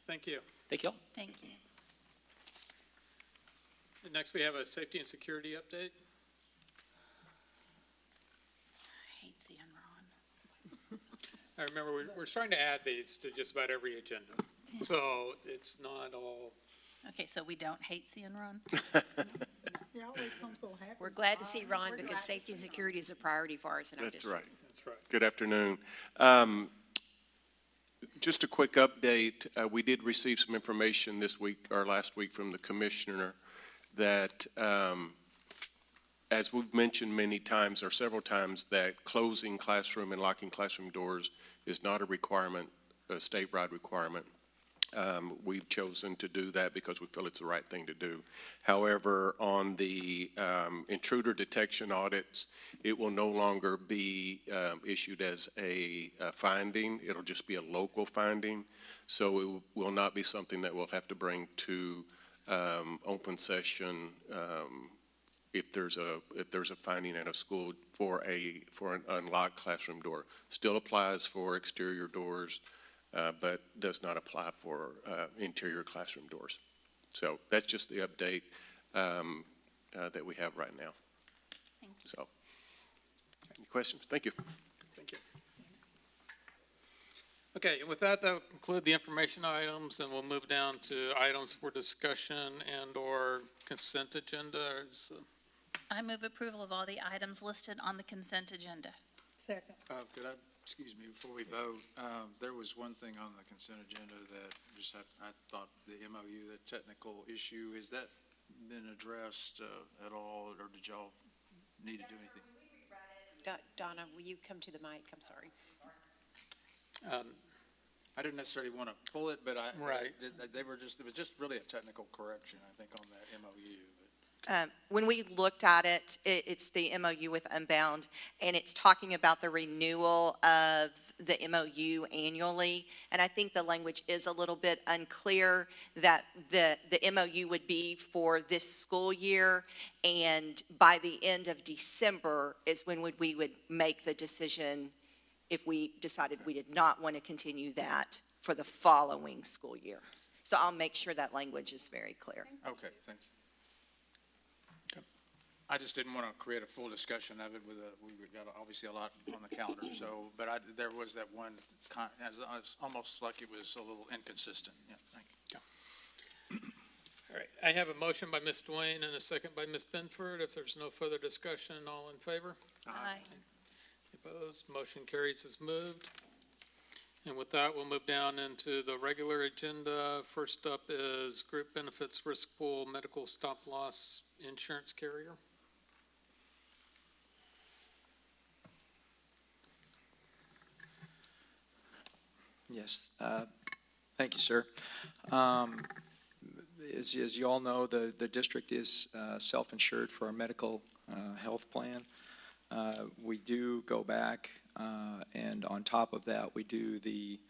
thank you. Thank you all. Thank you. And next, we have a safety and security update. I hate seeing Ron. I remember we're starting to add these to just about every agenda, so it's not all. Okay, so we don't hate seeing Ron? He always comes so happy. We're glad to see Ron We're glad because to safety and see Ron. security is a priority for us in our That's district. right. That's right. Good afternoon. Just a quick update. We did receive some information this week or last week from the commissioner that, as we've mentioned many times or several times, that closing classroom and locking classroom doors is not a requirement, a statewide requirement. We've chosen to do that because we feel it's the right thing to do. However, on the intruder detection audits, it will no longer be issued as a finding. It'll just be a local finding. So it will not be something that we'll have to bring to open session if there's a finding at a school for an unlocked classroom door. Still applies for exterior doors, but does not apply for interior classroom doors. So that's just the update that we have right now. Thank you. So, any questions? Thank you. Thank you. Okay, and with that, that'll conclude the information items, and we'll move down to items for discussion and/or consent agenda. I move approval of all the items listed on the consent agenda. Second. Excuse me, before we vote, there was one thing on the consent agenda that just I thought the MOU, the technical issue, has that been addressed at all, or did y'all need to do anything? Donna, will you come to the mic? I'm sorry. I didn't necessarily want to pull it, but Right. it was just really a technical correction, I think, on that MOU. When we looked at it, it's the MOU with Unbound, and it's talking about the renewal of the MOU annually. And I think the language is a little bit unclear that the MOU would be for this school year, and by the end of December is when we would make the decision if we decided we did not want to continue that for the following school year. So I'll make sure that language is very clear. Okay, thank you. I just didn't want to create a full discussion of it we've got obviously a lot on the calendar, so, but there was that one, it's almost like it was a little inconsistent. Yeah, thank you. All right, I have a motion by Ms. Dwayne and a second by Ms. Benford. If there's no further discussion, all in favor? Aye. Opposed? Motion carries as moved. And with that, we'll move down into the regular agenda. First up is Group Benefits Risk Pool Medical Stop Loss Insurance Carrier. Yes, thank you, sir. As you all know, the district is self-insured for our medical health plan. We do go back, and on top of that, we do the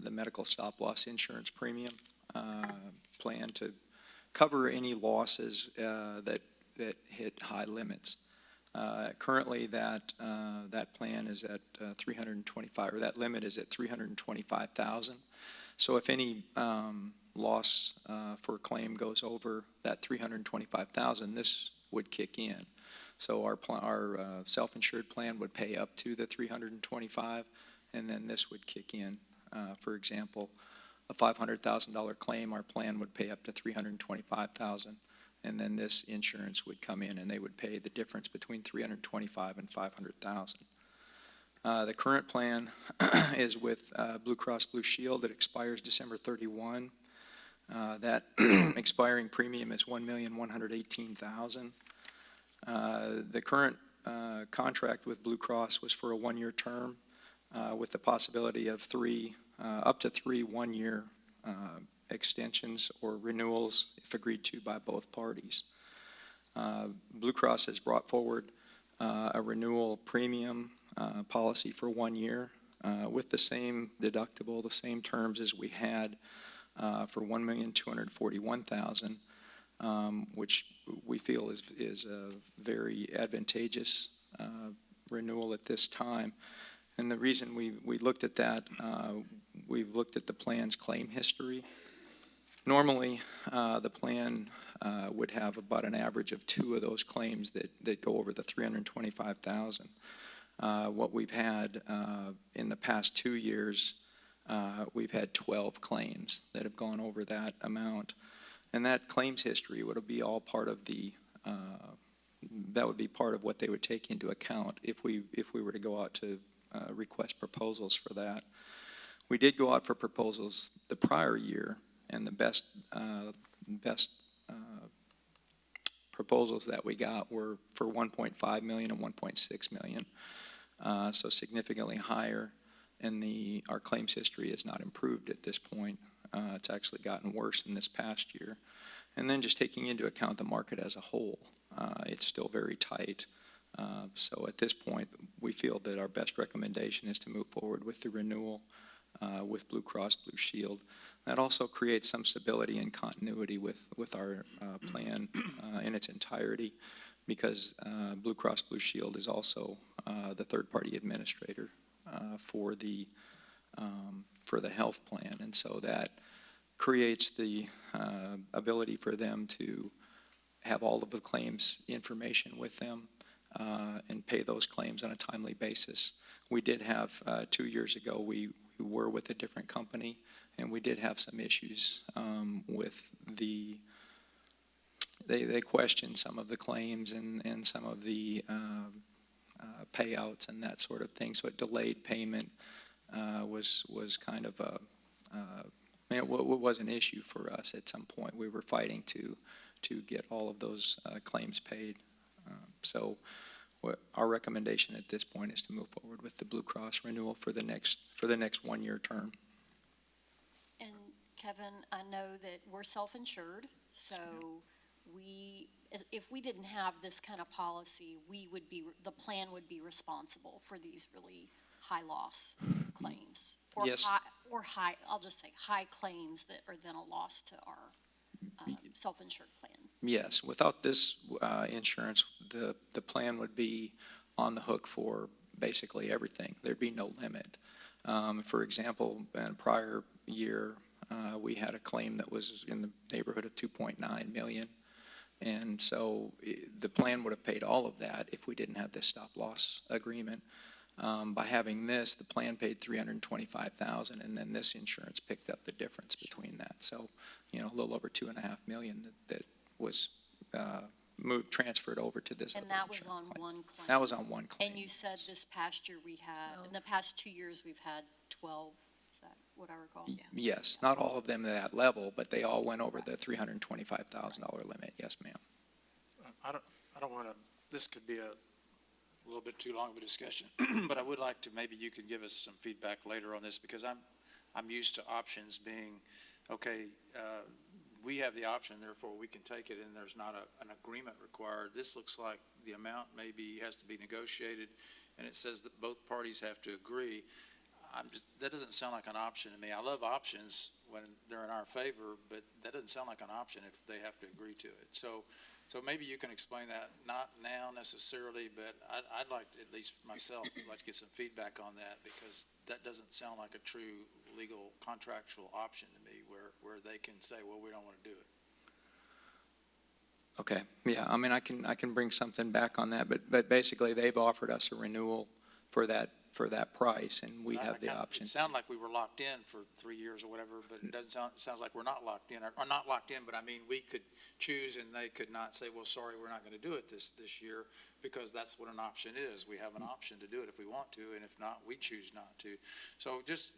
medical stop-loss insurance premium plan to cover any losses that hit high limits. Currently, that plan is at 325, or that limit is at 325,000. So if any loss for a claim goes over that 325,000, this would kick in. So our self-insured plan would pay up to the 325, and then this would kick in. For example, a $500,000 claim, our plan would pay up to 325,000. And then this insurance would come in, and they would pay the difference between 325 and 500,000. The current plan is with Blue Cross Blue Shield. It expires December 31. That expiring premium is $1,118,000. The current contract with Blue Cross was for a one-year term with the possibility of up to three one-year extensions or renewals if agreed to by both parties. Blue Cross has brought forward a renewal premium policy for 1 year with the same deductible, the same terms as we had for $1,241,000, which we feel is a very advantageous renewal at this time. And the reason we looked at that, we've looked at the plan's claim history. Normally, the plan would have about an average of 2 of those claims that go over the 325,000. What we've had in the past 2 years, we've had 12 claims that have gone over that amount. And that claims history would be all part of that would be part of what they would take into account if we were to go out to request proposals for that. We did go out for proposals the prior year, and the best proposals that we got were for 1.5 million and 1.6 million, so significantly higher. And our claims history has not improved at this point. It's actually gotten worse in this past year. And then just taking into account the market as a whole, it's still very tight. So at this point, we feel that our best recommendation is to move forward with the renewal with Blue Cross Blue Shield. That also creates some stability and continuity with our plan in its entirety, because Blue Cross Blue Shield is also the third-party administrator for the health plan, and so that creates the ability for them to have all of the claims information with them and pay those claims on a timely basis. We did have 2 years ago, we were with a different company, and we did have some issues with they questioned some of the claims and some of the payouts and that sort of thing. So a delayed payment was kind of it was an issue for us at some point. We were fighting to get all of those claims paid. So our recommendation at this point is to move forward with the Blue Cross renewal for the next 1 year term. And Kevin, I know that we're self-insured, so if we didn't have this kind of policy, the plan would be responsible for these really high loss claims. Or Yes. high, I'll just say high claims that are then a loss to our self-insured plan. Yes, without this insurance, the plan would be on the hook for basically everything. There'd be no limit. For example, in a prior year, we had a claim that was in the neighborhood of 2.9 million. And so the plan would have paid all of that if we didn't have this stop-loss agreement. By having this, the plan paid $325,000, and then this insurance picked up the difference between that. So, a little over 2.5 million that was transferred over to this other And that was insurance on claim. one claim. That was on one claim. And you said this past year in the past 2 years, we've had 12, is that what I recall? Yes, not all of them at that level, but they all went over the $325,000 limit. Yes, ma'am. I don't want to, this could be a little bit too long of a discussion, but I would like to, maybe you could give us some feedback later on this, because I'm used to options being, okay, we have the option, therefore we can take it, and there's not an agreement required. This looks like the amount maybe has to be negotiated, and it says that both parties have to agree. That doesn't sound like an option to me. I love options when they're in our favor, but that doesn't sound like an option if they have to agree to it. So maybe you can explain that, not now necessarily, but I'd like to, at least myself, I'd like to get some feedback on that, because that doesn't sound like a true legal contractual option to me, where they can say, well, we don't want to do it. Okay, yeah, I mean, I can bring something back on that, but basically they've offered us a renewal for that price, and we have the option. It sounded like we were locked in for 3 years or whatever, but it doesn't sounds like we're not locked in, or not locked in, but I mean, we could choose, and they could not say, well, sorry, we're not going to do it this year, because that's what an option is. We have an option to do it if we want to, and if not, we choose not to. So just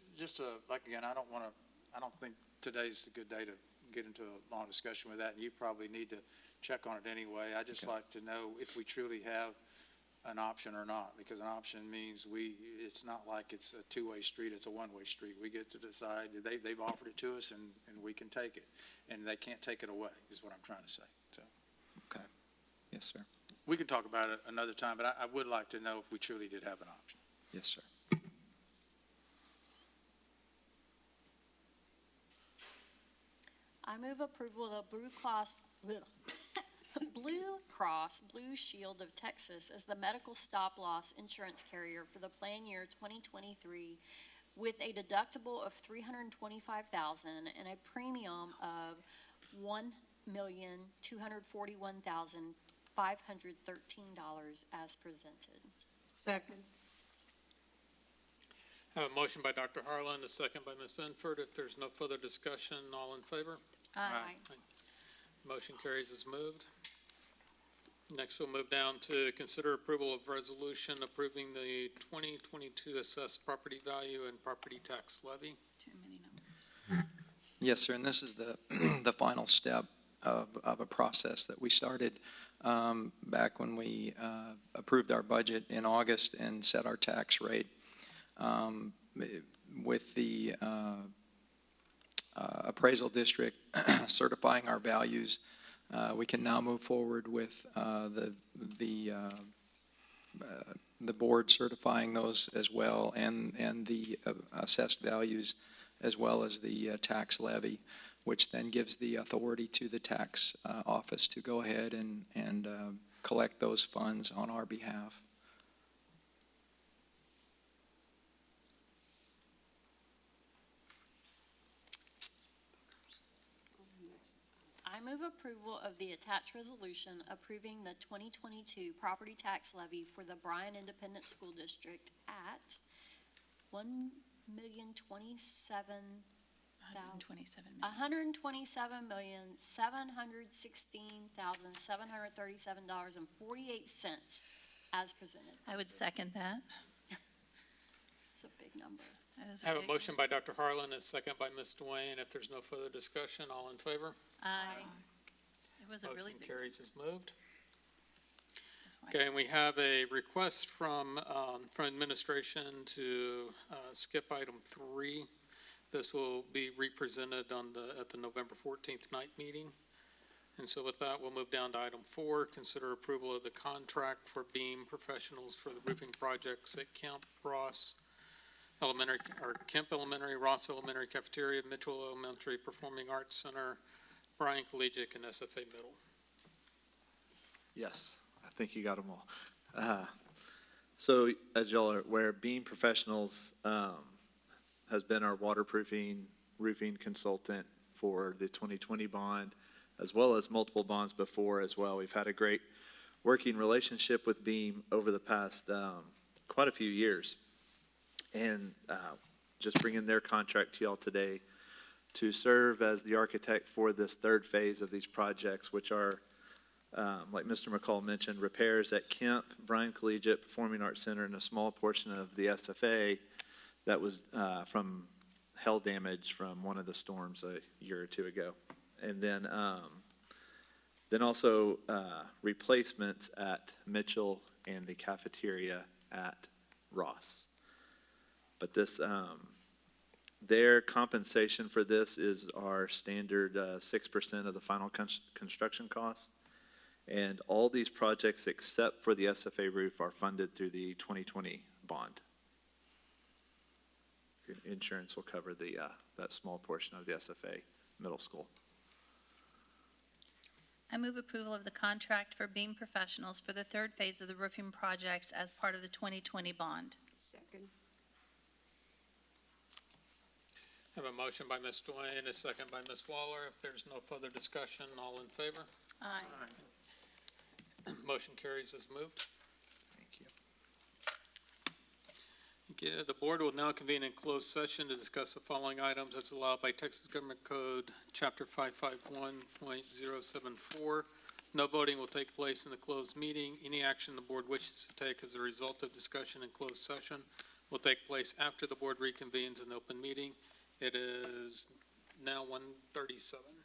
like, again, I don't think today's a good day to get into a long discussion with that, and you probably need to check on it anyway. I just like to know if we truly have an option or not, because an option means it's not like it's a two-way street, it's a one-way street. We get to decide. They've offered it to us, and we can take it, and they can't take it away, is what I'm trying to say. So, Okay, yes, sir. we can talk about it another time, but I would like to know if we truly did have an option. Yes, sir. I move approval of Blue Cross Blue Shield of Texas as the medical stop-loss insurance carrier for the plan year 2023 with a deductible of $325,000 and a premium of $1,241,513 as presented. Second. I have a motion by Dr. Harlan, a second by Ms. Benford. If there's no further discussion, all in favor? Aye. Motion carries as moved. Next, we'll move down to consider approval of resolution approving the 2022 assessed property value and property tax levy. Too many numbers. Yes, sir, and this is the, the final step of a process that we started back when we approved our budget in August and set our tax rate. With the appraisal district certifying our values, we can now move forward with the board certifying those as well, and the assessed values, as well as the tax levy, which then gives the authority to the tax office to go ahead and collect those funds on our behalf. I move approval of the attached resolution approving the 2022 property tax levy for the Bryan Independent School District at $1,027,716,737.48 as presented. I would second that. It's a big number. That is I have a big. motion by Dr. Harlan, a second by Ms. Dwayne. If there's no further discussion, all in favor? Aye. It was a really Motion big. carries as moved. That's why- Okay, and we have a request from administration to skip item 3. This will be represented at the November 14th night meeting. And so with that, we'll move down to item 4, consider approval of the contract for beam professionals for the roofing projects at Kemp Elementary, Ross Elementary Cafeteria, Mitchell Elementary Performing Arts Center, Bryan Collegiate, and SFA Middle. Yes, I think you got them all. So as y'all are aware, Beam Professionals has been our waterproofing roofing consultant for the 2020 bond, as well as multiple bonds before as well. We've had a great working relationship with Beam over the past quite a few years. And just bringing their contract to y'all today to serve as the architect for this third phase of these projects, which are, like Mr. McCall mentioned, repairs at Kemp, Bryan Collegiate Performing Arts Center, and a small portion of the SFA that was from hail damage from one of the storms a year or two ago. And then also replacements at Mitchell and the cafeteria at Ross. But this, their compensation for this is our standard 6% of the final construction cost. And all these projects except for the SFA roof are funded through the 2020 bond. Insurance will cover the that small portion of the SFA middle school. I move approval of the contract for beam professionals for the third phase of the roofing projects as part of the 2020 bond. Second. Have a motion by Ms. Dwayne, a second by Ms. Waller. If there's no further discussion, all in favor? Aye. Motion carries as moved. Thank you. Okay, the board will now convene in closed session to discuss the following items as allowed by Texas Government Code, Chapter 551.074. No voting will take place in the closed meeting. Any action the board wishes to take as a result of discussion in closed session will take place after the board reconvenes in open meeting. It is now 1:37.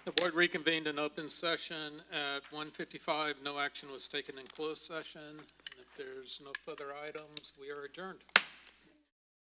The board reconvened in open session at 1:55. No action was taken in closed session. And if there's no further items, we are adjourned.